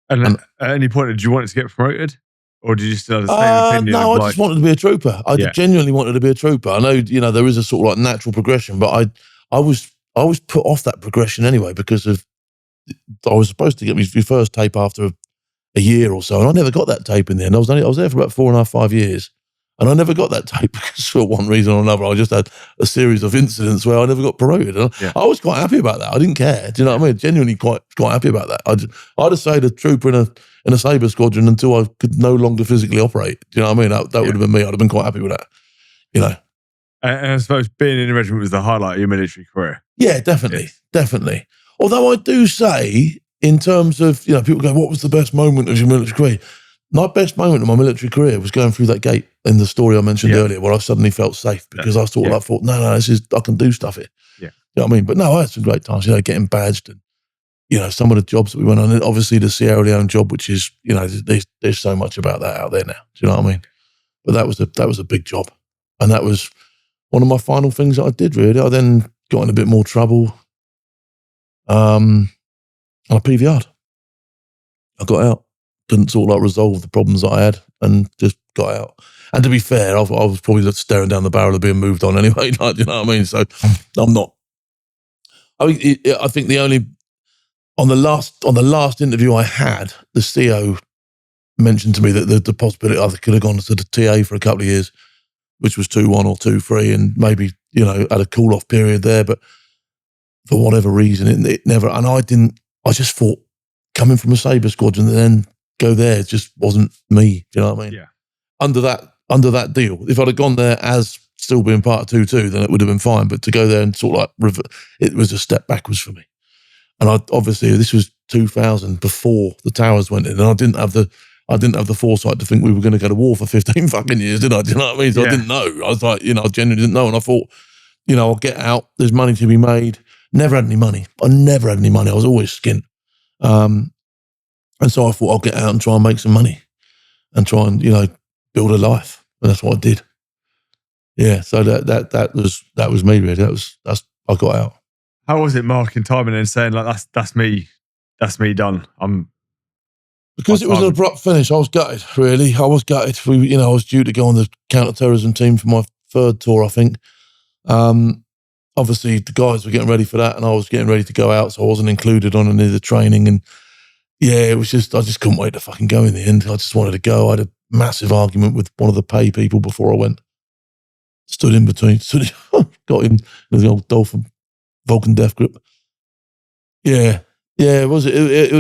And at any point, did you want it to get promoted? Or did you still have the same opinion? No, I just wanted to be a trooper. I genuinely wanted to be a trooper. I know, there is a sort of like natural progression, but I was put off that progression anyway because I was supposed to get my first tape after a year or so, and I never got that tape in the end. I was there for about 4.5, 5 years, and I never got that tape because for one reason or another, I just had a series of incidents where I never got promoted. I was quite happy about that. I didn't care. Do you know what I mean? Genuinely quite happy about that. I'd have stayed a trooper in a Sabre squadron until I could no longer physically operate. Do you know what I mean? That would have been me. I'd have been quite happy with that. And I suppose being in the regiment was the highlight of your military career. Yeah, definitely. Although I do say, in terms of, people go, what was the best moment of your military career? My best moment of my military career was going through that gate in the story I mentioned earlier, where I suddenly felt safe because I thought, no, I can do stuff here. Yeah. You know what I mean? But no, I had some great times, getting badged and, some of the jobs that we went on. Obviously the Sierra Leone job, which is, there's so much about that out there now. Do you know what I mean? But that was a big job. And that was one of my final things that I did, really. I then got in a bit more trouble. And I PVR'd. I got out. Didn't sort of like resolve the problems that I had and just got out. And to be fair, I was probably just staring down the barrel of being moved on anyway. Like, you know what I mean? So I'm not. I mean, I think on the last interview I had, the CO mentioned to me that the possibility I could have gone to the TA for a couple of years, which was 2-1 or 2-3, and maybe, had a cool off period there. But for whatever reason, it never, and I just thought coming from a Sabre squadron and then go there just wasn't me. Do you know what I mean? Yeah. Under that deal, if I'd have gone there as still being part of 2-2, then it would have been fine. But to go there and sort of like, it was a step backwards for me. And obviously this was 2000 before the towers went in, and I didn't have the foresight to think we were going to go to war for 15 fucking years, did I? Do you know what I mean? So I didn't know. I was like, I genuinely didn't know. And I thought, I'll get out. There's money to be made. Never had any money. I was always skint. And so I thought I'll get out and try and make some money and try and, build a life. And that's what I did. Yeah. So that was me really. I got out. How was it marking time and then saying like, that's me done? Because it was an abrupt finish, I was gutted, really. I was gutted. I was due to go on the counter-terrorism team for my third tour, I think. Obviously, the guys were getting ready for that, and I was getting ready to go out, so I wasn't included on any of the training. And yeah, it was just, I just couldn't wait to fucking go in the end. I just wanted to go. I had a massive argument with one of the pay people before I went. Stood in between, got in the old Vulcan death grip. Yeah. Yeah, it was. It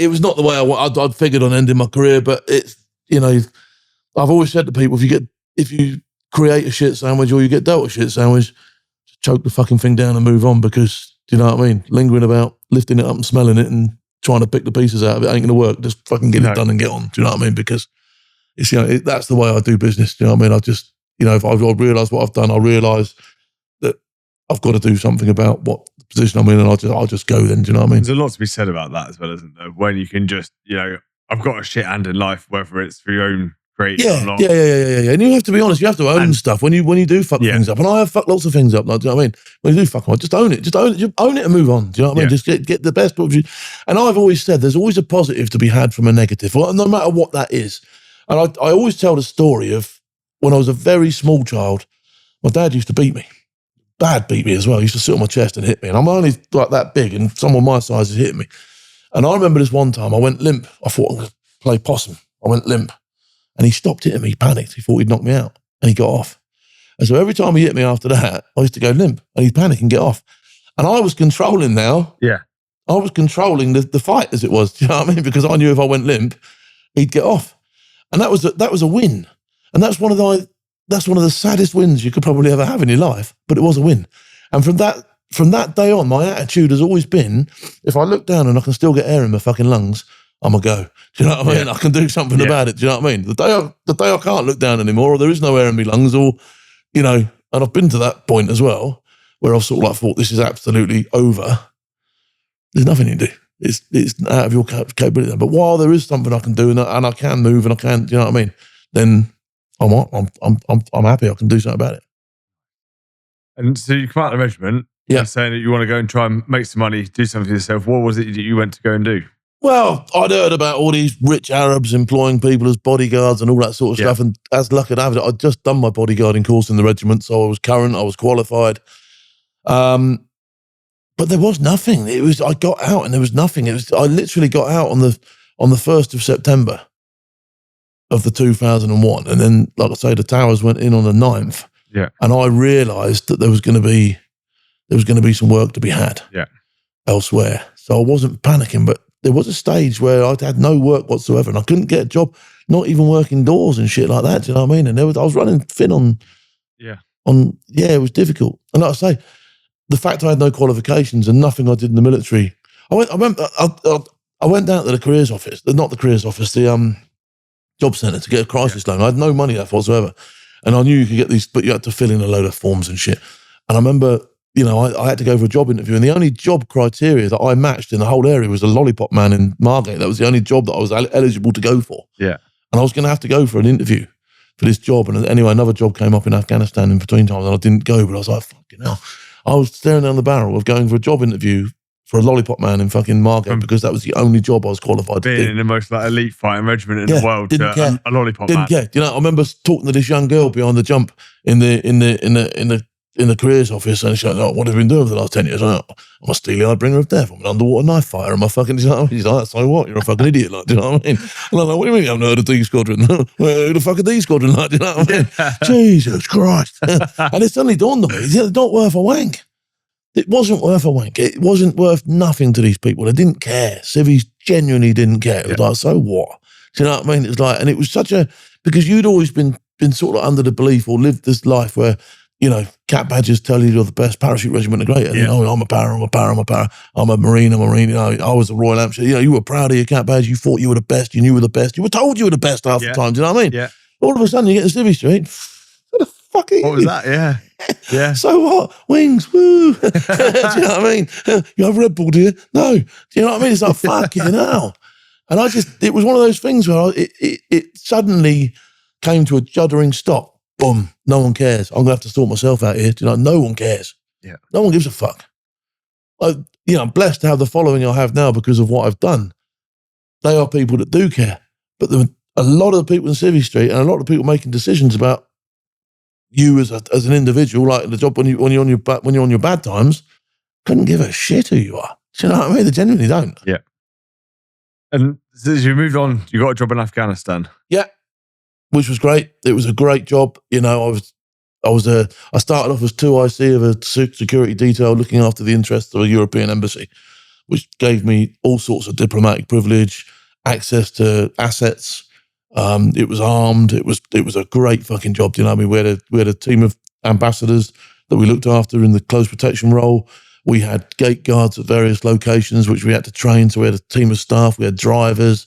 was not the way I'd figured on ending my career, but it's, I've always said to people, if you create a shit sandwich or you get dealt a shit sandwich, just choke the fucking thing down and move on, because, do you know what I mean? Lingering about, lifting it up and smelling it and trying to pick the pieces out of it ain't going to work. Just fucking get it done and get on. Do you know what I mean? Because it's, that's the way I do business. Do you know what I mean? I just, if I realise what I've done, I realise that I've got to do something about what position I'm in, and I'll just go then. Do you know what I mean? There's a lot to be said about that as well, isn't there? When you can just, I've got a shit hand in life, whether it's for your own creative or not. Yeah. And you have to be honest. You have to own stuff when you do fuck things up. And I have fucked lots of things up. Like, do you know what I mean? When you do fuck them up, just own it. Just own it and move on. Do you know what I mean? Just get the best of you. And I've always said there's always a positive to be had from a negative, no matter what that is. And I always tell the story of when I was a very small child, my dad used to beat me. Dad beat me as well. He used to sit on my chest and hit me. And I'm only like that big, and someone my size is hitting me. And I remember this one time I went limp. I thought I'm going to play possum. I went limp. And he stopped hitting me. He panicked. He thought he'd knock me out. And he got off. And so every time he hit me after that, I used to go limp. And he'd panic and get off. And I was controlling now. Yeah. I was controlling the fight as it was. Do you know what I mean? Because I knew if I went limp, he'd get off. And that was a win. And that's one of the saddest wins you could probably ever have in your life, but it was a win. And from that day on, my attitude has always been, if I look down and I can still get air in my fucking lungs, I'm a go. Do you know what I mean? I can do something about it. Do you know what I mean? The day I can't look down anymore, or there is no air in my lungs, or, you know, and I've been to that point as well, where I've sort of like thought this is absolutely over. There's nothing you can do. It's out of your capability. But while there is something I can do and I can move and I can, do you know what I mean? Then I'm happy I can do something about it. And so you come out of the regiment, you're saying that you want to go and try and make some money, do something for yourself. What was it that you went to go and do? Well, I'd heard about all these rich Arabs employing people as bodyguards and all that sort of stuff. And as luck would have it, I'd just done my bodyguarding course in the regiment, so I was current, I was qualified. But there was nothing. I got out and there was nothing. I literally got out on the 1st of September of the 2001. And then, like I say, the towers went in on the 9th. Yeah. And I realised that there was going to be some work to be had elsewhere. So I wasn't panicking, but there was a stage where I had no work whatsoever and I couldn't get a job, not even working doors and shit like that. Do you know what I mean? And I was running thin on, it was difficult. And like I say, the fact I had no qualifications and nothing I did in the military, I went down to the careers office, not the careers office, the job centre to get a crisis loan. I had no money left whatsoever. And I knew you could get these, but you had to fill in a load of forms and shit. And I remember, you know, I had to go for a job interview and the only job criteria that I matched in the whole area was a lollipop man in Margate. That was the only job that I was eligible to go for. Yeah. And I was going to have to go for an interview for this job. And anyway, another job came up in Afghanistan in between times and I didn't go, but I was like, fucking hell. I was staring down the barrel of going for a job interview for a lollipop man in fucking Margate because that was the only job I was qualified to do. Being in the most like elite fighting regiment in the world, didn't care. A lollipop didn't man. care. You know, I remember talking to this young girl behind the jump in the careers office, and she's like, "Oh, what have you been doing for the last 10 years?" I'm a steely-eyed bringer of death. I'm an underwater knife fighter. I'm a fucking. She's like, "So what? You're a fucking idiot." Like, do you know what I mean? And I'm like, "What do you mean you haven't heard of D Squadron? Well, who the fuck are D Squadron?" Like, do you know what I mean? Jesus Christ! And it suddenly dawned on me, it's not worth a wank. It wasn't worth a wank. It wasn't worth nothing to these people. They didn't care. Civvies genuinely didn't care. It was like, so what? Do you know what I mean? It was like, and it was such a, because you'd always been sort of under the belief or lived this life where, you know, cap badges tell you you're the best, parachute regiment are great. And, you know, I'm a para, I'm a marine, you know, I was a Royal Hampshire. You know, you were proud of your cap badge. You thought you were the best. You knew you were the best. You were told you were the best half the time. Do you know what I mean? Yeah. All of a sudden you get to Civvy Street. What the fuck are you? What was that? Yeah. Yeah. So what? Wings, woo. Do you know what I mean? You have Red Bull, do you? No. Do you know what I mean? It's like, fucking hell. And it was one of those things where it suddenly came to a juddering stop. Boom. No one cares. I'm going to have to sort myself out here. Do you know, no one cares. Yeah. No one gives a fuck. You know, I'm blessed to have the following I have now because of what I've done. They are people that do care. But a lot of the people in Civvy Street and a lot of people making decisions about you as an individual, like the job when you're on your bad times, couldn't give a shit who you are. Do you know what I mean? They genuinely don't. Yeah. And as you moved on, you got a job in Afghanistan. Yeah, which was great. It was a great job. You know, I started off as 2IC of a security detail looking after the interests of a European embassy, which gave me all sorts of diplomatic privilege, access to assets. It was armed. It was a great fucking job. Do you know what I mean? We had a team of ambassadors that we looked after in the close protection role. We had gate guards at various locations, which we had to train. So we had a team of staff. We had drivers.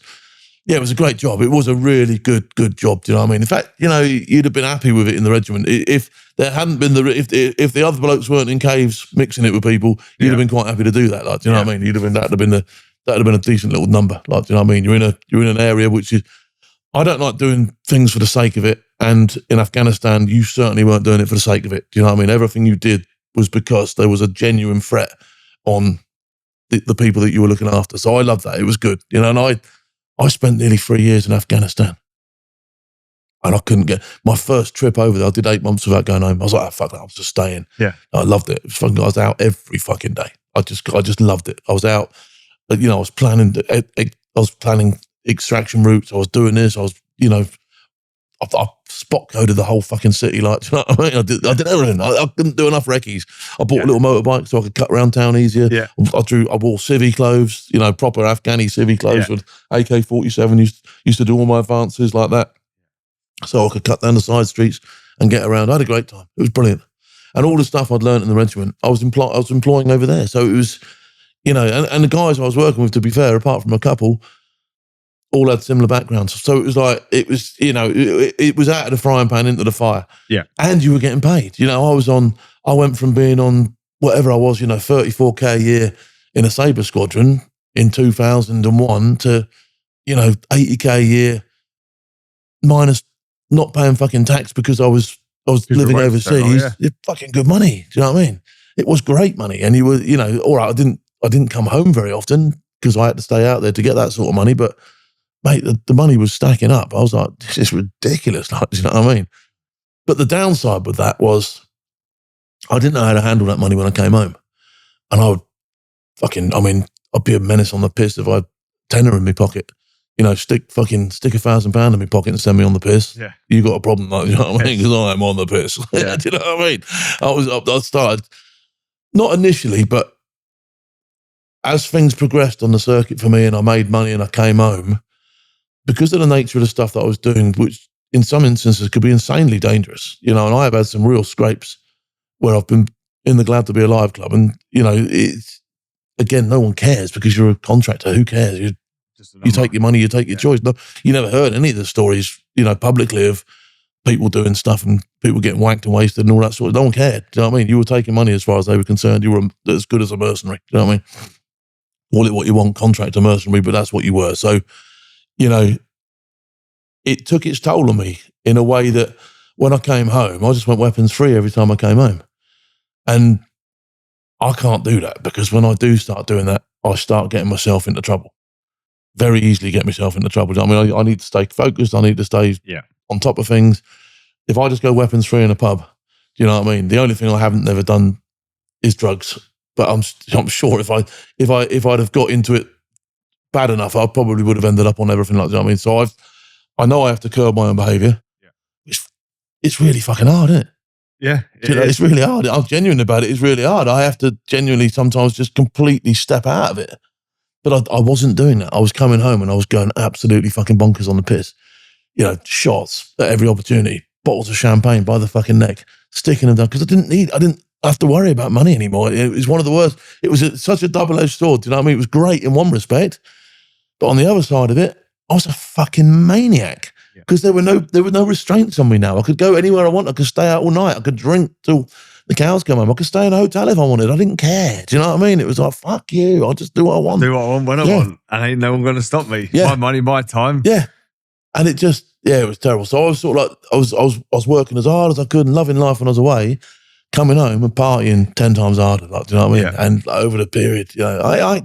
Yeah, it was a great job. It was a really good job. Do you know what I mean? In fact, you know, you'd have been happy with it in the regiment if there hadn't been if the other blokes weren't in caves mixing it with people. You'd have been quite happy to do that. Like, do you know what I mean? That'd have been a decent little number. Like, do you know what I mean? You're in an area which is. I don't like doing things for the sake of it. And in Afghanistan, you certainly weren't doing it for the sake of it. Do you know what I mean? Everything you did was because there was a genuine threat on the people that you were looking after. So I loved that. It was good. You know, and I spent nearly 3 years in Afghanistan. And I couldn't get my first trip over there. I did 8 months without going home. I was like, oh, fuck that. I was just staying. Yeah. I loved it. It was fucking, I was out every fucking day. I just loved it. I was out, you know, I was planning extraction routes. I was doing this. I was, you know, I spot coded the whole fucking city. Like, you know what I mean? I did everything. I couldn't do enough recce's. I bought a little motorbike so I could cut around town easier. Yeah. I wore civvy clothes, you know, proper Afghani civvy clothes with AK-47. Used to do all my advances like that. So I could cut down the side streets and get around. I had a great time. It was brilliant. And all the stuff I'd learned in the regiment, I was employing over there. So it was, you know, and the guys I was working with, to be fair, apart from a couple, all had similar backgrounds. So it was like, it was, it was out of the frying pan into the fire. Yeah. And you were getting paid. I went from being on whatever I was, 34K a year in a Sabre squadron in 2001 to, 80K a year minus not paying fucking tax because I was living overseas. It's fucking good money. Do you know what I mean? It was great money. And you were, all right, I didn't come home very often because I had to stay out there to get that sort of money. But mate, the money was stacking up. I was like, this is ridiculous. Like, do you know what I mean? But the downside with that was I didn't know how to handle that money when I came home. And I would I'd be a menace on the piss if I had tenner in my pocket. Stick £1,000 in my pocket and send me on the piss. Yeah. You got a problem, like, you know what I mean? Because I'm on the piss. Yeah. Do you know what I mean? I started, not initially, but as things progressed on the circuit for me and I made money and I came home, because of the nature of the stuff that I was doing, which in some instances could be insanely dangerous, and I have had some real scrapes where I've been in the Glad to Be Alive club and, it's, again, no one cares because you're a contractor. Who cares? You take your money, you take your choice. No, you never heard any of the stories, publicly of people doing stuff and people getting whacked and wasted and all that sort of. No one cared. Do you know what I mean? You were taking money as far as they were concerned. You were as good as a mercenary. Do you know what I mean? Call it what you want, contractor, mercenary, but that's what you were. So, it took its toll on me in a way that when I came home, I just went weapons free every time I came home. And I can't do that because when I do start doing that, I start getting myself into trouble. Very easily get myself into trouble. I mean, I need to stay focused. I need to stay on top of things. If I just go weapons free in a pub, do you know what I mean? The only thing I haven't never done is drugs. But I'm sure if I'd have got into it bad enough, I probably would have ended up on everything like that. You know what I mean? So I know I have to curb my own behaviour. Yeah. It's really fucking hard, isn't it? Yeah. It's really hard. I'm genuine about it. It's really hard. I have to genuinely sometimes just completely step out of it. But I wasn't doing that. I was coming home and I was going absolutely fucking bonkers on the piss. Shots at every opportunity, bottles of champagne by the fucking neck, sticking them down because I didn't have to worry about money anymore. It was one of the worst. It was such a double-edged sword. Do you know what I mean? It was great in one respect, but on the other side of it, I was a fucking maniac because there were no restraints on me now. I could go anywhere I want. I could stay out all night. I could drink till the cows come home. I could stay in a hotel if I wanted. I didn't care. Do you know what I mean? It was like, fuck you. I'll just do what I want. Do what I want when I want. And ain't no one going to stop me. Yeah. My money, my time. Yeah. And it just, it was terrible. So I was sort of like, I was working as hard as I could and loving life when I was away, coming home and partying 10 times harder. Like, do you know what I mean? Yeah. And over the period, I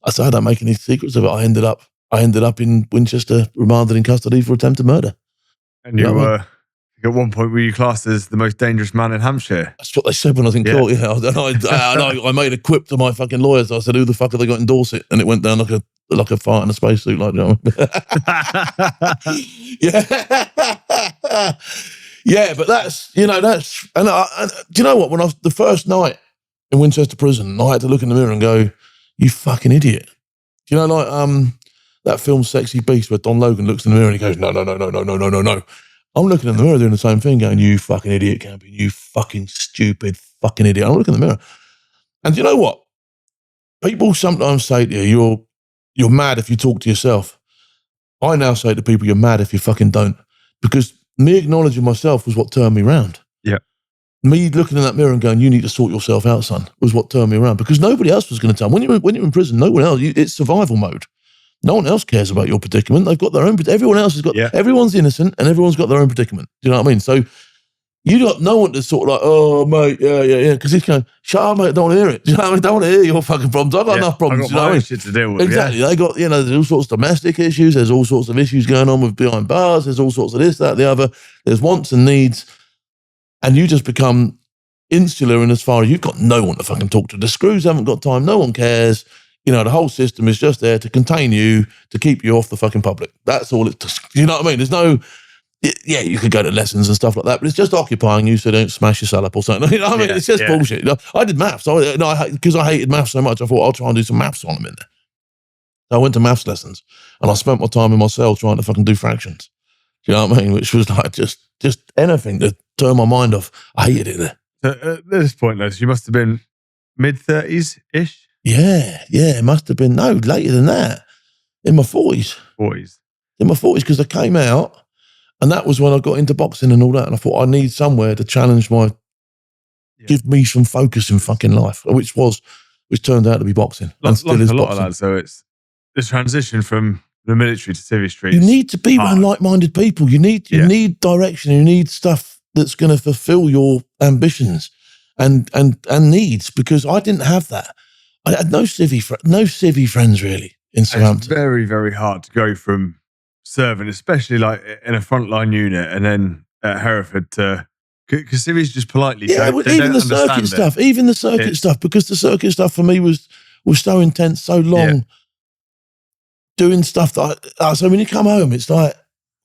said, I don't make any secrets of it. I ended up in Winchester, remanded in custody for attempted murder. And you were... At one point, were you classed as the most dangerous man in Hampshire? That's what they said when I was in court. Yeah, and I made a quip to my fucking lawyers. I said, "Who the fuck have they got in Dorset?" And it went down like a fart in a spacesuit, like, you know. Yeah, but that's and do you know what? When I was the first night in Winchester Prison, I had to look in the mirror and go, "You fucking idiot." Do you know, like that film Sexy Beast where Don Logan looks in the mirror and he goes, No. I'm looking in the mirror doing the same thing, going, "You fucking idiot, Campion, you fucking stupid fucking idiot." I'm looking in the mirror. And you know what? People sometimes say to you, you're mad if you talk to yourself. I now say to people, you're mad if you fucking don't. Because me acknowledging myself was what turned me around. Yeah. Me looking in that mirror and going, "You need to sort yourself out, son," was what turned me around. Because nobody else was going to tell. When you're in prison, no one else, it's survival mode. No one else cares about your predicament. They've got their own. Everyone else has got. Yeah. Everyone's innocent, and everyone's got their own predicament. Do you know what I mean? So you got no one to sort of like, "Oh mate, yeah," because he's going, "Shut up, mate. I don't want to hear it." Do you know what I mean? I don't want to hear your fucking problems. I've got enough problems. I've got my own shit to deal with. Exactly. They got there's all sorts of domestic issues. There's all sorts of issues going on with behind bars. There's all sorts of this, that, the other. There's wants and needs, and you just become insular in as far as you've got no one to fucking talk to. The screws haven't got time. No one cares. The whole system is just there to contain you, to keep you off the fucking public. That's all it does. You know what I mean? There's no, you could go to lessons and stuff like that, but it's just occupying you so don't smash yourself up or something. You know what I mean? It's just bullshit. I did maths. Because I hated maths so much, I thought I'll try and do some maths while I'm in there. So I went to maths lessons and I spent my time in my cell trying to fucking do fractions. Do you know what I mean? Which was like just anything to turn my mind off. I hated it there. So at this point, though, you must have been mid-30s-ish? Yeah, it must have been, no, later than that, in my 40s. 40s? In my 40s, because I came out, and that was when I got into boxing and all that, and I thought I need somewhere to challenge give me some focus in fucking life, which turned out to be boxing. And still is a lot boxing. Of that, so it's the transition from the military to civvy streets. You need to be around like-minded people. You need direction. You need stuff that's going to fulfill your ambitions and needs, because I didn't have that. I had no civvy friends really in Southampton. It's very, very hard to go from serving, especially like in a frontline unit, and then at Hereford to, because civvies just politely even the circuit stuff, because the circuit stuff for me was so intense, so long, doing stuff that so when you come home, it's like,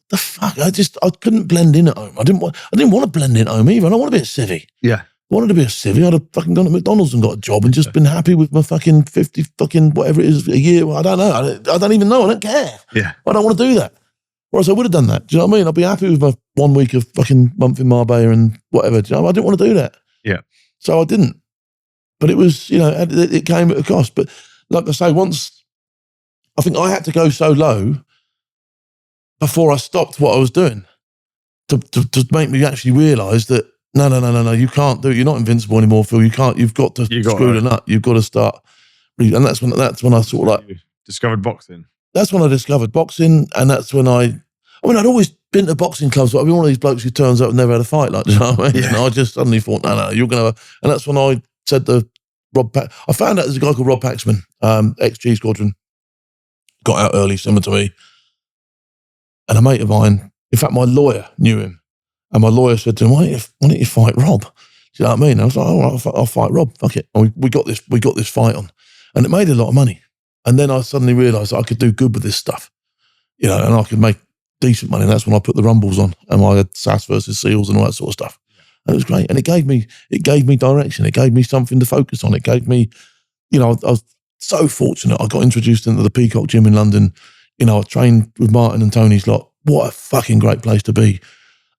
the fuck, I couldn't blend in at home. I didn't want to blend in at home either. I don't want to be a civvy. Yeah. I wanted to be a civvy. I'd have fucking gone to McDonald's and got a job and just been happy with my fucking 50 fucking whatever it is a year. I don't know. I don't even know. I don't care. Yeah. I don't want to do that. Whereas I would have done that. Do you know what I mean? I'd be happy with my 1 week of fucking month in Marbella and whatever. Do you know? I didn't want to do that. Yeah. So I didn't. But it was, it came at a cost. But like I say, once I think I had to go so low before I stopped what I was doing to make me actually realise that no, you can't do it. You're not invincible anymore, Phil. You can't. You've got to screw the nut. You've got to start. And that's when I sort of like discovered boxing. That's when I discovered boxing, and that's when I'd always been to boxing clubs, but I'd be one of these blokes who turns up and never had a fight. Like, do you know what I mean? Yeah. And I just suddenly thought, no, you're going to. And that's when I said to Rob. I found out there's a guy called Rob Paxman, ex-G Squadron, got out early, similar to me, and a mate of mine. In fact, my lawyer knew him. And my lawyer said to him, why don't you fight Rob? Do you know what I mean? I was like, all right, I'll fight Rob. Fuck it. And we got this fight on. And it made a lot of money. And then I suddenly realised I could do good with this stuff, and I could make decent money. And that's when I put the Rumbles on, and I had SAS versus SEALs and all that sort of stuff. And it was great. And it gave me direction. It gave me something to focus on. It gave me, I was so fortunate. I got introduced into the Peacock Gym in London. I trained with Martin and Tony's lot. What a fucking great place to be.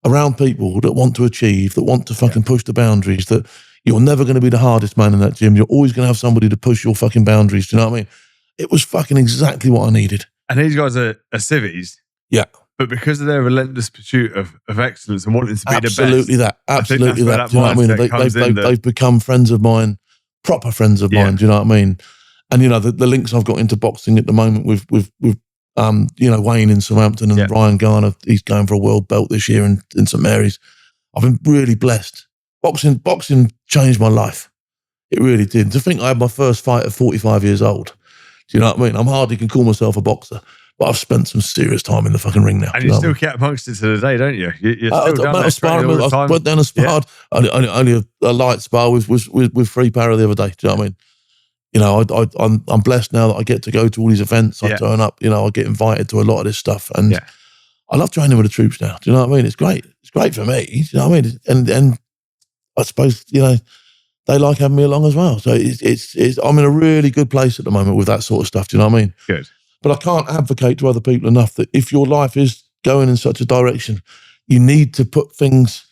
Around people that want to achieve, that want to fucking push the boundaries, that you're never going to be the hardest man in that gym. You're always going to have somebody to push your fucking boundaries. Do you know what I mean? It was fucking exactly what I needed. And these guys are civvies. Yeah. But because of their relentless pursuit of excellence and wanting to be Absolutely the best. Absolutely that. Do you know what I mean? They've become friends of mine, proper friends of mine. Do you know what I mean? And, the links I've got into boxing at the moment with Wayne in Southampton and Ryan Garner, he's going for a world belt this year in St Mary's. I've been really blessed. Boxing changed my life. It really did. To think I had my first fight at 45 years old. Do you know what I mean? I'm hardly can call myself a boxer, but I've spent some serious time in the fucking ring now. And you still get amongst it to the day, don't you? You're still down there sparring all the time. I went down and sparred. Yeah. Only a light spar with Free Para the other day. Do you know what I mean? I'm blessed now that I get to go to all these events. I turn up, I get invited to a lot of this stuff. And I love training with the troops now. Do you know what I mean? It's great. It's great for me. Do you know what I mean? And I suppose, they like having me along as well. So it's I'm in a really good place at the moment with that sort of stuff. Do you know what I mean? Good. But I can't advocate to other people enough that if your life is going in such a direction, you need to put things.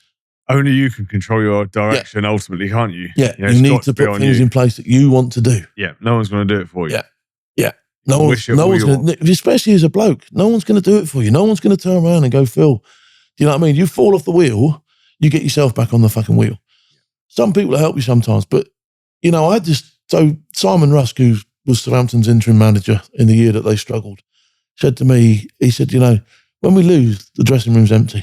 Only you can control your direction ultimately, can't you? Yeah, you need to put things in place that you want to do. Yeah, no one's going to do it for you. Yeah. No one's going to, especially as a bloke, no one's going to do it for you. No one's going to turn around and go, Phil, do you know what I mean? You fall off the wheel, you get yourself back on the fucking wheel. Some people will help you sometimes, but, so Simon Rusk, who was Southampton's interim manager in the year that they struggled, said to me, he said, when we lose, the dressing room's empty.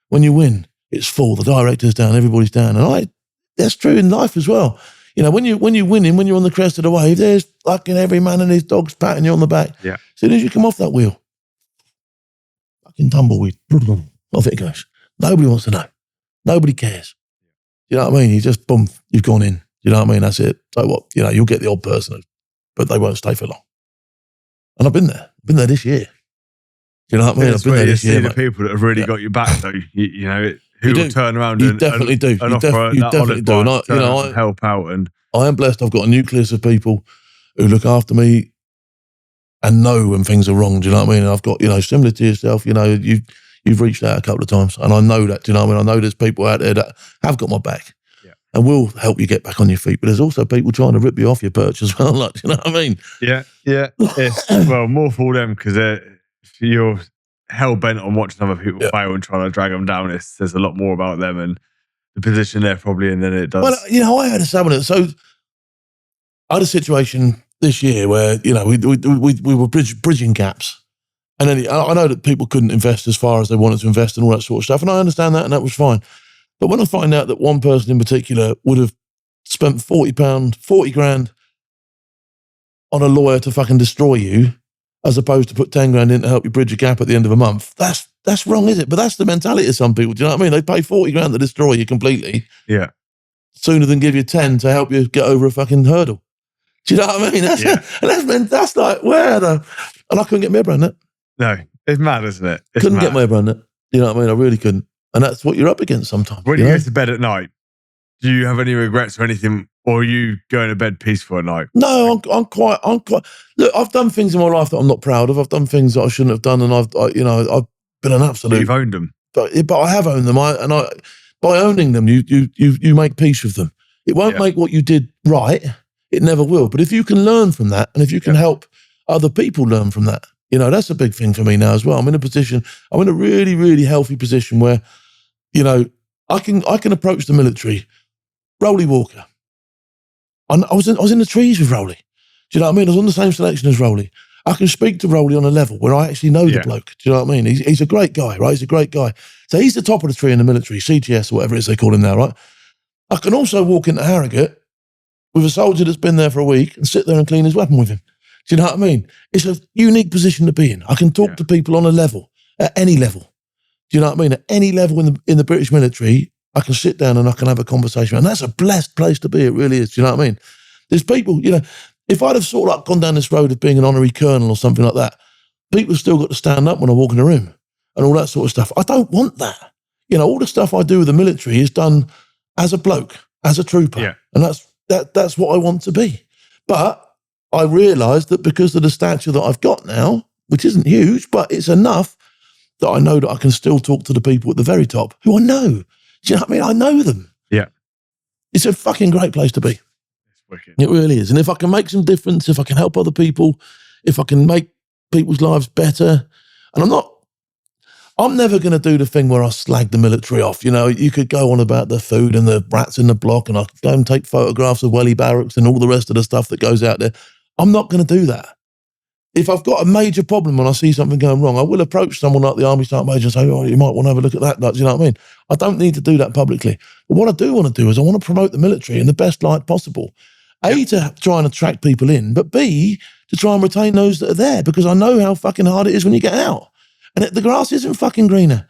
When you win, it's full. The director's down, everybody's down. And that's true in life as well. When you're winning, when you're on the crest of the wave, there's fucking every man and his dog's patting you on the back. Yeah. As soon as you come off that wheel, fucking tumbleweed, off it goes. Nobody wants to know. Nobody cares. You know what I mean? You just, boom, you've gone in. You know what I mean? That's it. So what? You'll get the odd person, but they won't stay for long. And I've been there. I've been there this year. You know what I mean? I've been there this year. The people that have really got your back, though, who will turn around and definitely do. And you definitely do. And I help out. And I am blessed. I've got a nucleus of people who look after me and know when things are wrong. Do you know what I mean? And I've got, similar to yourself, you've reached out a couple of times, and I know that. Do you know what I mean? I know there's people out there that have got my back and will help you get back on your feet. But there's also people trying to rip you off your perch as well. Like, do you know what I mean? Yeah. Well, more for them because if you're hell bent on watching other people fail and trying to drag them down, there's a lot more about them and the position they're probably in than it does. Well, I had I had a situation this year where, we were bridging gaps. And then I know that people couldn't invest as far as they wanted to invest and all that sort of stuff. And I understand that, and that was fine. But when I find out that one person in particular would have spent 40 grand on a lawyer to fucking destroy you, as opposed to put 10 grand in to help you bridge a gap at the end of a month, that's wrong, is it? But that's the mentality of some people. Do you know what I mean? They pay 40 grand to destroy you completely. Yeah. Sooner than give you 10 to help you get over a fucking hurdle. Do you know what I mean? That's like, where the... And I couldn't get my head around that. No, it's mad, isn't it? Couldn't get my head around that. You know what I mean? I really couldn't. And that's what you're up against sometimes. When you go to bed at night, do you have any regrets or anything, or are you going to bed peaceful at night? No, I'm quite. Look, I've done things in my life that I'm not proud of. I've done things that I shouldn't have done, and I've been an absolute. You've owned them, but I have owned them. By owning them, you make peace with them. It won't make what you did right. It never will. But if you can learn from that, and if you can help other people learn from that, that's a big thing for me now as well. I'm in a really, really healthy position where, I can approach the military. Rolly Walker. I was in the trees with Rolly. Do you know what I mean? I was on the same selection as Rolly. I can speak to Rolly on a level where I actually know the bloke. Do you know what I mean? He's a great guy, right? He's a great guy. So he's the top of the tree in the military, CTS or whatever it is they call him now, right? I can also walk into Harrogate with a soldier that's been there for a week and sit there and clean his weapon with him. Do you know what I mean? It's a unique position to be in. I can talk to people on a level, at any level. Do you know what I mean? At any level in the British military, I can sit down and I can have a conversation. And that's a blessed place to be. It really is. Do you know what I mean? There's people, if I'd have sort of like gone down this road of being an honorary colonel or something like that, people have still got to stand up when I walk in the room and all that sort of stuff. I don't want that. All the stuff I do with the military is done as a bloke, as a trooper. Yeah. And that's what I want to be. But I realised that because of the stature that I've got now, which isn't huge, but it's enough that I know that I can still talk to the people at the very top who I know. Do you know what I mean? I know them. Yeah. It's a fucking great place to be. It's wicked. It really is. And if I can make some difference, if I can help other people, if I can make people's lives better, and I'm never going to do the thing where I slag the military off. You could go on about the food and the rats in the block, and I could go and take photographs of Welly Barracks and all the rest of the stuff that goes out there. I'm not going to do that. If I've got a major problem and I see something going wrong, I will approach someone like the Army Sergeant Major and say, you might want to have a look at that. Do you know what I mean? I don't need to do that publicly. But what I do want to do is I want to promote the military in the best light possible. A, to try and attract people in, but B, to try and retain those that are there, because I know how fucking hard it is when you get out. And the grass isn't fucking greener.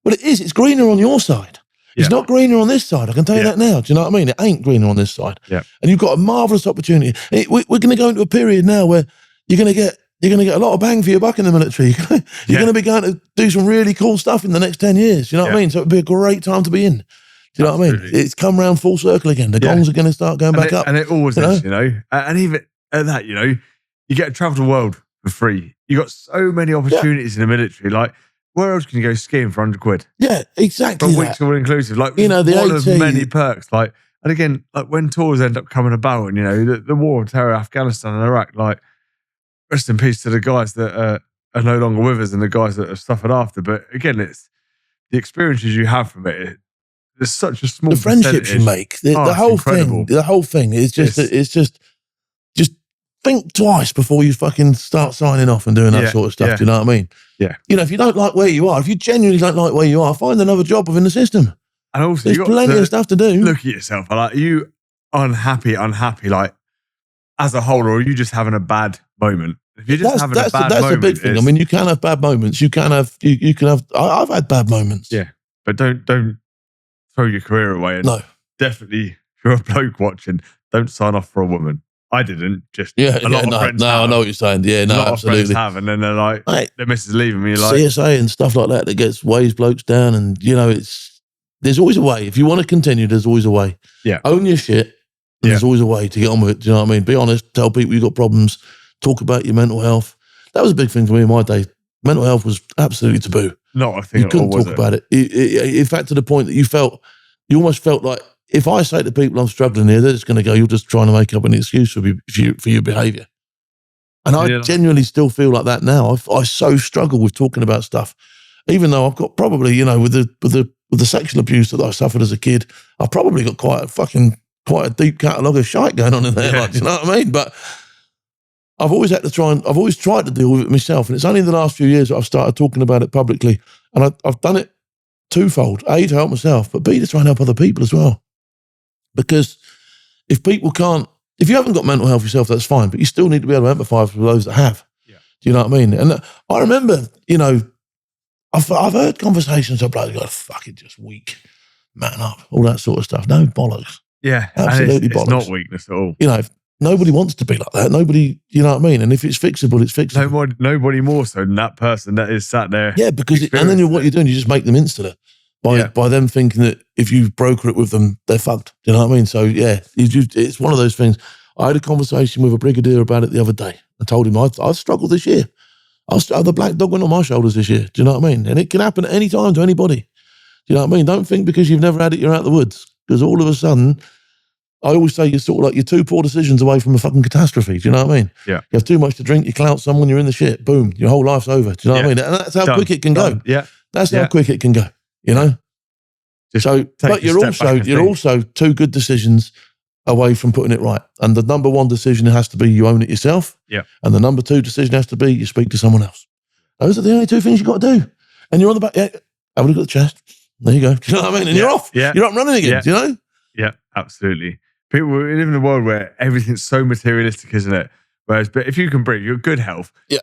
But it is. It's greener on your side. It's not greener on this side. I can tell you that now. Do you know what I mean? It ain't greener on this side. Yeah. And you've got a marvellous opportunity. We're going to go into a period now where you're going to get a lot of bang for your buck in the military. You're going to be going to do some really cool stuff in the next 10 years. Do you know what I mean? So it'd be a great time to be in. Do you know what I mean? It's come round full circle again. The gongs are going to start going back up. And it always is, And even at that, you get to travel the world for free. You got so many opportunities in the military. Like, where else can you go skiing for 100 quid? Yeah, exactly. From weeks all inclusive. Like, the one AT, of many perks. Like, and again, like when tours end up coming about, and the war of terror, Afghanistan and Iraq, like, rest in peace to the guys that are no longer with us and the guys that have suffered after. But again, it's the experiences you have from it. There's such a small the friendships you make, the whole thing. The whole thing is just think twice before you fucking start signing off and doing that sort of stuff. Yeah. Do you know what I mean? Yeah. If you don't like where you are, if you genuinely don't like where you are, find another job within the system. And also, there's plenty of stuff to do. Look at yourself. Like, are you unhappy, like as a whole, or are you just having a bad moment? If you're just having a bad moment, that's a big thing. I mean, you can have bad moments. You can have. I've had bad moments. Yeah, but don't throw your career away. And definitely, if you're a bloke watching, don't sign off for a woman. I didn't. Just a lot of friends. No, I know what you're saying. Yeah, no, absolutely. Of friends have, and then they're like, their missus leaving me. Like CSA and stuff like that gets weighs blokes down, and there's always a way. If you want to continue, there's always a way. Yeah, own your shit. And there's always a way to get on with it. Do you know what I mean? Be honest. Tell people you've got problems. Talk about your mental health. That was a big thing for me in my day. Mental health was absolutely taboo. No, I think you couldn't talk about it. In fact, to the point that you almost felt like, if I say to people I'm struggling here, they're just going to go, you're just trying to make up an excuse for your behaviour. And I genuinely still feel like that now. I so struggle with talking about stuff, even though I've got probably, with the sexual abuse that I suffered as a kid, I've probably got quite a deep catalogue of shite going on in there. Like, you know what I mean? But I've always tried to deal with it myself. And it's only in the last few years that I've started talking about it publicly. And I've done it twofold. A, to help myself, but B, to try and help other people as well. Because if you haven't got mental health yourself, that's fine, but you still need to be able to empathise with those that have. Yeah. Do you know what I mean? And I remember, I've heard conversations of blokes go, fuck it, just weak, man up, all that sort of stuff. No bollocks. Yeah, absolutely bollocks. It's not weakness at all. Nobody wants to be like that. Nobody, you know what I mean? And if it's fixable, it's fixable. Nobody more so than that person that is sat there. Yeah, because and then what you're doing, you just make them insular by them thinking that if you broker it with them, they're fucked. Do you know what I mean? So yeah, it's one of those things. I had a conversation with a brigadier about it the other day. I told him I've struggled this year. The black dog went on my shoulders this year. Do you know what I mean? And it can happen at any time to anybody. Do you know what I mean? Don't think because you've never had it, you're out of the woods. Because all of a sudden, I always say you're 2 poor decisions away from a fucking catastrophe. Do you know what I mean? Yeah. You have too much to drink, you clout someone, you're in the shit. Boom, your whole life's over. Do you know what I mean? And that's how quick it can go. Yeah. That's how quick it can go. But you're also 2 good decisions away from putting it right. And the number 1 decision has to be you own it yourself. Yeah. And the number 2 decision has to be you speak to someone else. Those are the only 2 things you've got to do. And you're on the back. Yeah, have a look at the chest. There you go. Do you know what I mean? And you're off. Yeah. You're up and running again. Do you know? Yeah, absolutely. People we live in a world where everything's so materialistic, isn't it? Whereas, but if you can breathe, you're good health. Yeah.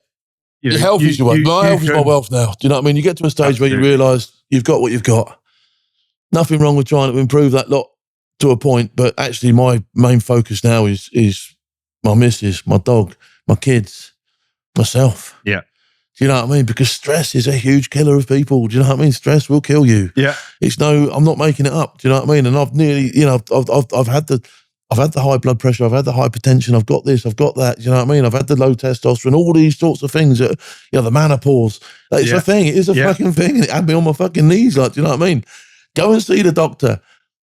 Your health is your wealth. My health is my wealth now. Do you know what I mean? You get to a stage where you realise you've got what you've got. Nothing wrong with trying to improve that lot to a point, but actually my main focus now is my missus, my dog, my kids, myself. Yeah. Do you know what I mean? Because stress is a huge killer of people. Do you know what I mean? Stress will kill you. Yeah. I'm not making it up. Do you know what I mean? And I've nearly, I've had the high blood pressure, I've had the hypertension, I've got this, I've got that. Do you know what I mean? I've had the low testosterone, all these sorts of things that, the menopause. It's a thing. It is a fucking thing. And it had me on my fucking knees. Like, do you know what I mean? Go and see the doctor.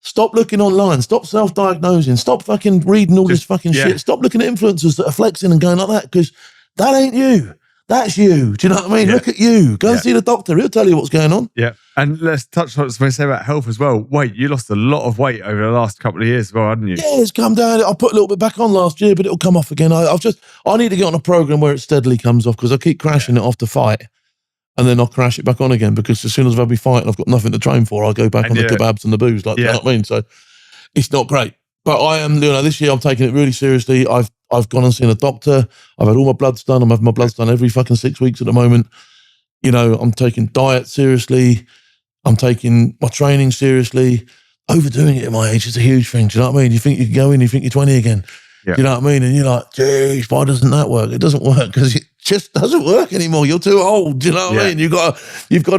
Stop looking online. Stop self-diagnosing. Stop fucking reading all this fucking shit. Stop looking at influencers that are flexing and going like that, because that ain't you. That's you. Do you know what I mean? Yeah. Look at you. Go and see the doctor. He'll tell you what's going on. Yeah. And let's touch on what I say about health as well. Weight. You lost a lot of weight over the last couple of years as well, hadn't you? Yeah, it's come down. I put a little bit back on last year, but it'll come off again. I need to get on a program where it steadily comes off, because I keep crashing it off to fight. And then I'll crash it back on again, because as soon as I'll be fighting, I've got nothing to train for. I'll go back on the kebabs and the booze. You know what I mean? So it's not great. But I am, this year I'm taking it really seriously. I've gone and seen a doctor. I've had all my bloods done. I'm having my bloods done every fucking 6 weeks at the moment. I'm taking diet seriously. I'm taking my training seriously. Overdoing it at my age is a huge thing. Do you know what I mean? You think you can go in, you think you're 20 again. Yeah. Do you know what I mean? And you're like, geez, why doesn't that work? It doesn't work because it just doesn't work anymore. You're too old. Do you know what I mean? You've got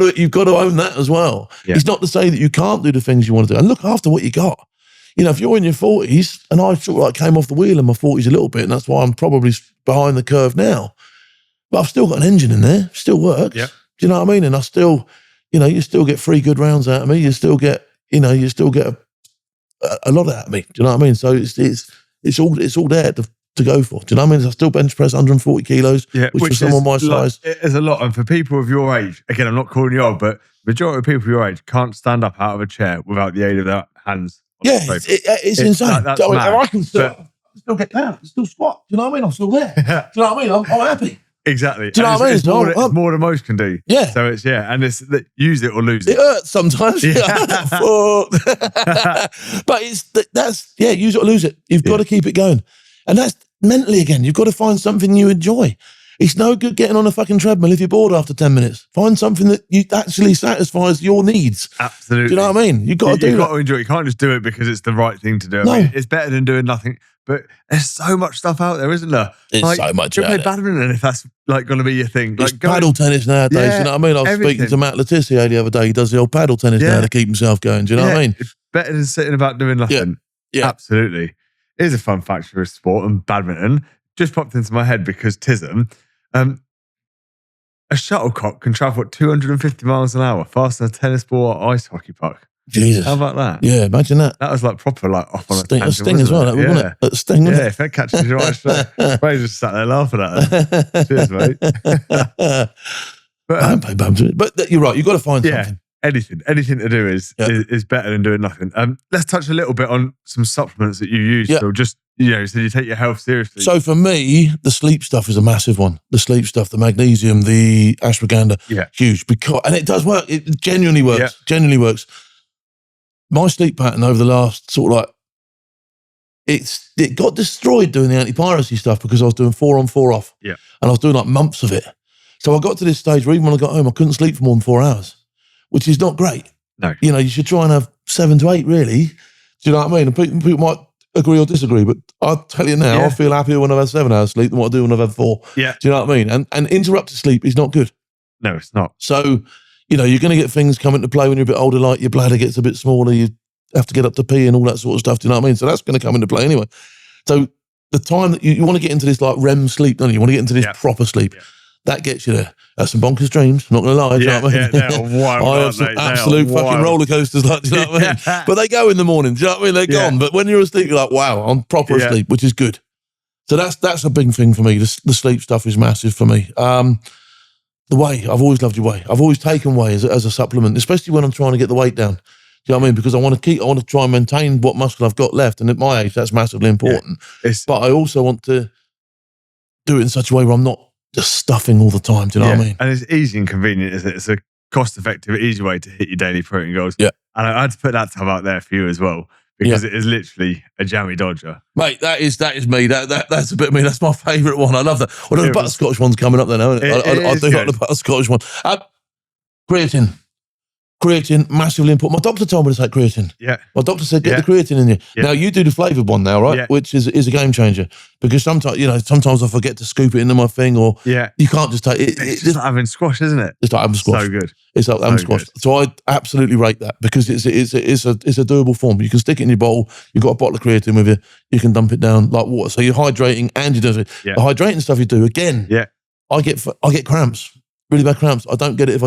to own that as well. Yeah. It's not to say that you can't do the things you want to do. And look after what you got. If you're in your 40s, and I sort of came off the wheel in my 40s a little bit, and that's why I'm probably behind the curve now. But I've still got an engine in there, still works. Yeah. Do you know what I mean? And I still, you still get 3 good rounds out of me. You still get, a lot out of me. Do you know what I mean? So it's all there to go for. Do you know what I mean? I still bench press 140 kilos, which for someone my size. It's a lot. And for people of your age, again, I'm not calling you old, but majority of people your age can't stand up out of a chair without the aid of their hands. Yeah, it's insane. I can still get down, still squat. Do you know what I mean? I'm still there. Do you know what I mean? I'm happy. Exactly. Do you know what I mean? It's more than most can do. Yeah. So it's, and it's use it or lose it. It hurts sometimes. Yeah. But use it or lose it. You've got to keep it going. And that's mentally again. You've got to find something you enjoy. It's no good getting on a fucking treadmill if you're bored after 10 minutes. Find something that you actually satisfies your needs. Absolutely. Do you know what I mean? You've got to do You've got to enjoy it. You can't just do it because it's the right thing to do. No. I mean, it's better than doing nothing. But there's so much stuff out there, isn't there? There's so much. You play badminton if that's going to be your thing. It's paddle tennis nowadays. You know what I mean? I was speaking to Matt Letitia the other day. He does the old paddle tennis now to keep himself going. Do you know what I mean? It's better than sitting about doing nothing. Yeah. Absolutely. It is a fun fact for a sport, and badminton just popped into my head because TISM. A shuttlecock can travel at 250 miles an hour, faster than a tennis ball or ice hockey puck. Jesus. How about that? Yeah, imagine that. That was like proper, like off on a sting as well, wasn't it? A sting, yeah, if that catches your eye straight. Ray just sat there laughing at us. Cheers, mate. But you're right, you've got to find something. Anything to do is better than doing nothing. Let's touch a little bit on some supplements that you use. So just, so you take your health seriously. So for me, the sleep stuff is a massive one. The sleep stuff, the magnesium, the ashwagandha, huge. And it does work. It genuinely works. Yeah. Genuinely works. My sleep pattern over the last sort of like, it got destroyed doing the anti-piracy stuff because I was doing 4 on 4 off. Yeah. And I was doing like months of it. So I got to this stage where even when I got home, I couldn't sleep for more than 4 hours, which is not great. No. You should try and have 7 to 8, really. Do you know what I mean? And people might agree or disagree, but I'll tell you now, I feel happier when I've had 7 hours sleep than what I do when I've had 4. Yeah. Do you know what I mean? And interrupted sleep is not good. No, it's not. So, you're going to get things come into play when you're a bit older, like your bladder gets a bit smaller, you have to get up to pee and all that sort of stuff. Do you know what I mean? So that's going to come into play anyway. So the time that you want to get into this like REM sleep, don't you? You want to get into this proper sleep. Yeah. That gets you there. That's some bonkers dreams, not going to lie. Do you know what I mean? They're wild, I have some absolute fucking roller coasters, like, do you know what I mean? But they go in the morning, do you know what I mean? They're gone. But when you're asleep, you're like, wow, I'm proper asleep, which is good. So that's a big thing for me. The sleep stuff is massive for me. The whey, I've always loved your whey. I've always taken whey as a supplement, especially when I'm trying to get the weight down. Do you know what I mean? Because I want to try and maintain what muscle I've got left. And at my age, that's massively important. Yeah, but I also want to do it in such a way where I'm not just stuffing all the time. Do you know what I mean? And it's easy and convenient, isn't it? It's a cost-effective, easy way to hit your daily protein goals. Yeah. And I had to put that tab out there for you as well, because it is literally a jammy dodger. Mate, that is me. That's a bit of me. That's my favourite one. I love that. Well, the butterscotch one's coming up there now, isn't it? I do like the butterscotch one. Creatine, massively important. My doctor told me to take creatine. Yeah. My doctor said, get the creatine in you. Yeah. Now, you do the flavoured one now, right? Yeah. Which is a game changer. Because sometimes I forget to scoop it into my thing, or you can't just take it. It's just like having squash, isn't it? It's like having squash. So good. It's like having squash. Good. So I absolutely rate that, because it's a doable form. You can stick it in your bowl. You've got a bottle of creatine with you. You can dump it down like water. So you're hydrating and you're doing it. Yeah. The hydrating stuff you do, again, I get cramps, really bad cramps. I don't get it if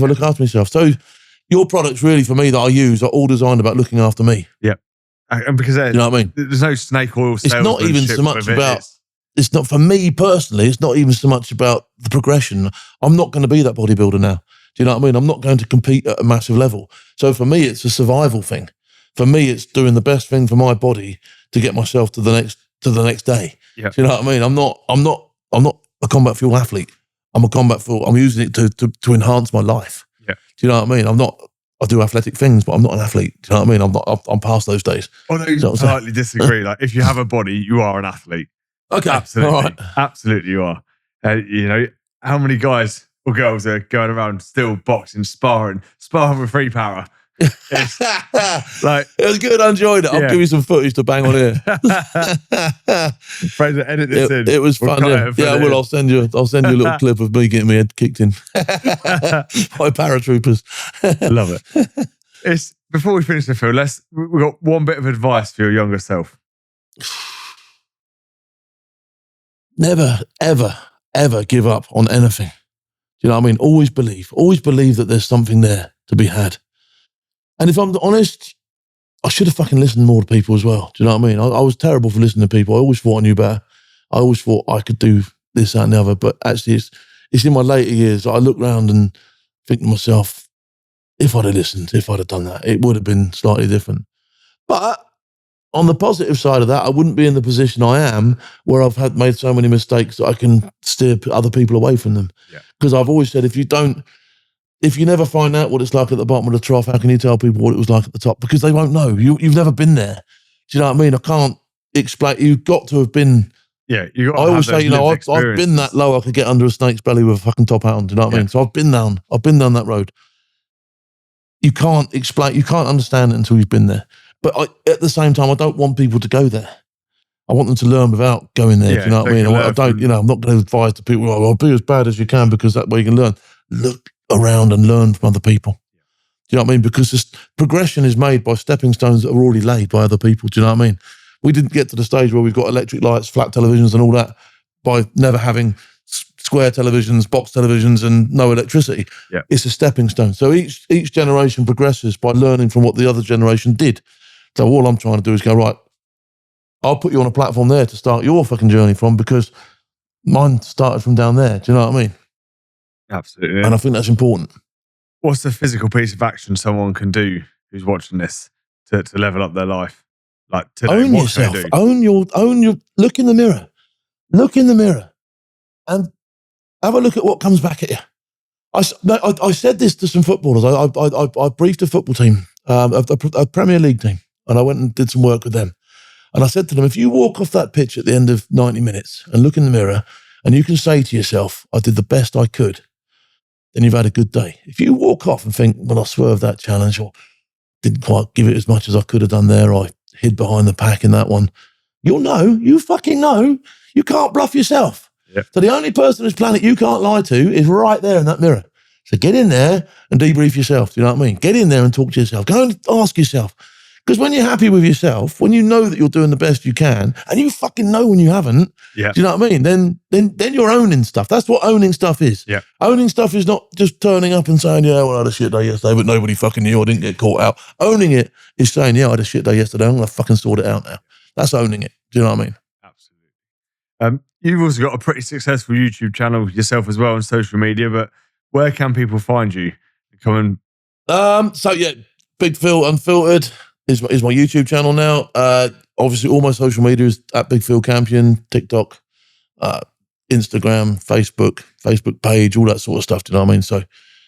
I look after myself. So your products really for me that I use are all designed about looking after me. Yeah. And because you know what I mean? There's no snake oil. It's not even so much about, it's not for me personally, it's not even so much about the progression. I'm not going to be that bodybuilder now. Do you know what I mean? I'm not going to compete at a massive level. So for me, it's a survival thing. For me, it's doing the best thing for my body to get myself to the next day. Yeah. Do you know what I mean? I'm not a combat fuel athlete. I'm a combat fuel. I'm using it to enhance my life. Yeah. Do you know what I mean? I do athletic things, but I'm not an athlete. Do you know what I mean? I'm past those days. Oh, no, you slightly disagree. Like, if you have a body, you are an athlete. Okay. Absolutely. All right. Absolutely you are. How many guys or girls are going around still boxing, sparring with free power? Like, it was good. I enjoyed it. I'll give you some footage to bang on here. Fraser, edit this in. It was fun. Yeah, I will. I'll send you a little clip of me getting my head kicked in by paratroopers. Love it. Before we finish the film, we've got one bit of advice for your younger self. Never, ever, ever give up on anything. Do you know what I mean? Always believe that there's something there to be had. And if I'm honest, I should have fucking listened more to people as well. Do you know what I mean? I was terrible for listening to people. I always thought I knew better. I always thought I could do this, that, and the other. But actually, it's in my later years that I look around and think to myself, if I'd have listened, if I'd have done that, it would have been slightly different. But on the positive side of that, I wouldn't be in the position I am, where I've made so many mistakes that I can steer other people away from them. Because I've always said, if you never find out what it's like at the bottom of the trough, how can you tell people what it was like at the top? Because they won't know. You've never been there. Do you know what I mean? I can't explain. You've got to have been. Yeah, I always say, I've been that low. I could get under a snake's belly with a fucking top hat on. Do you know what I mean? So I've been down that road. You can't explain. You can't understand it until you've been there. But at the same time, I don't want people to go there. I want them to learn without going there. Do you know what I mean? I'm not going to advise the people, well, be as bad as you can, because that way you can learn. Look around and learn from other people. Do you know what I mean? Because this progression is made by stepping stones that are already laid by other people. Do you know what I mean? We didn't get to the stage where we've got electric lights, flat televisions and all that by never having square televisions, box televisions, and no electricity. Yeah. It's a stepping stone. So each generation progresses by learning from what the other generation did. So all I'm trying to do is go, right, I'll put you on a platform there to start your fucking journey from, because mine started from down there. Do you know what I mean? Absolutely. And I think that's important. What's the physical piece of action someone can do who's watching this to level up their life? Like today, own yourself. Own your. Look in the mirror. Look in the mirror, and have a look at what comes back at you. I said this to some footballers. I briefed a football team, a Premier League team, and I went and did some work with them. And I said to them, if you walk off that pitch at the end of 90 minutes and look in the mirror, and you can say to yourself, I did the best I could, then you've had a good day. If you walk off and think, well, I swerved that challenge, or didn't quite give it as much as I could have done there, I hid behind the pack in that one, you fucking know, you can't bluff yourself. Yep. So the only person whose planet you can't lie to is right there in that mirror. So get in there and debrief yourself. Do you know what I mean? Get in there and talk to yourself. Go and ask yourself. Because when you're happy with yourself, when you know that you're doing the best you can, and you fucking know when you haven't, yeah. do you know what I mean? Then you're owning stuff. That's what owning stuff is. Yeah. Owning stuff is not just turning up and saying, yeah, well, I had a shit day yesterday, but nobody fucking knew, I didn't get caught out. Owning it is saying, yeah, I had a shit day yesterday, I'm going to fucking sort it out now. That's owning it. Do you know what I mean? Absolutely. You've also got a pretty successful YouTube channel yourself as well on social media, but where can people find you? Come and... So yeah, Big Phil Unfiltered is my YouTube channel now. Obviously, all my social media is at Big Phil Campion, TikTok, Instagram, Facebook page, all that sort of stuff. Do you know what I mean? So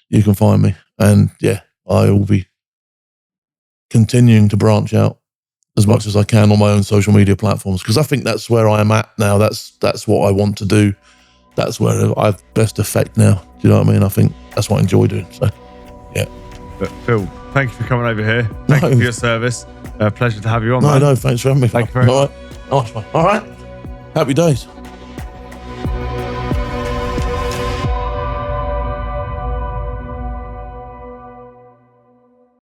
you can find me, and yeah, I will be continuing to branch out as much as I can on my own social media platforms, because I think that's where I am at now. That's what I want to do. That's where I have best effect now. Do you know what I mean? I think that's what I enjoy doing. So, yeah. But Phil, thank you for coming over here. Thank you for your service. Pleasure to have you on. No, thanks for having me. Thank you very much. All right. Nice one. All right. Happy days.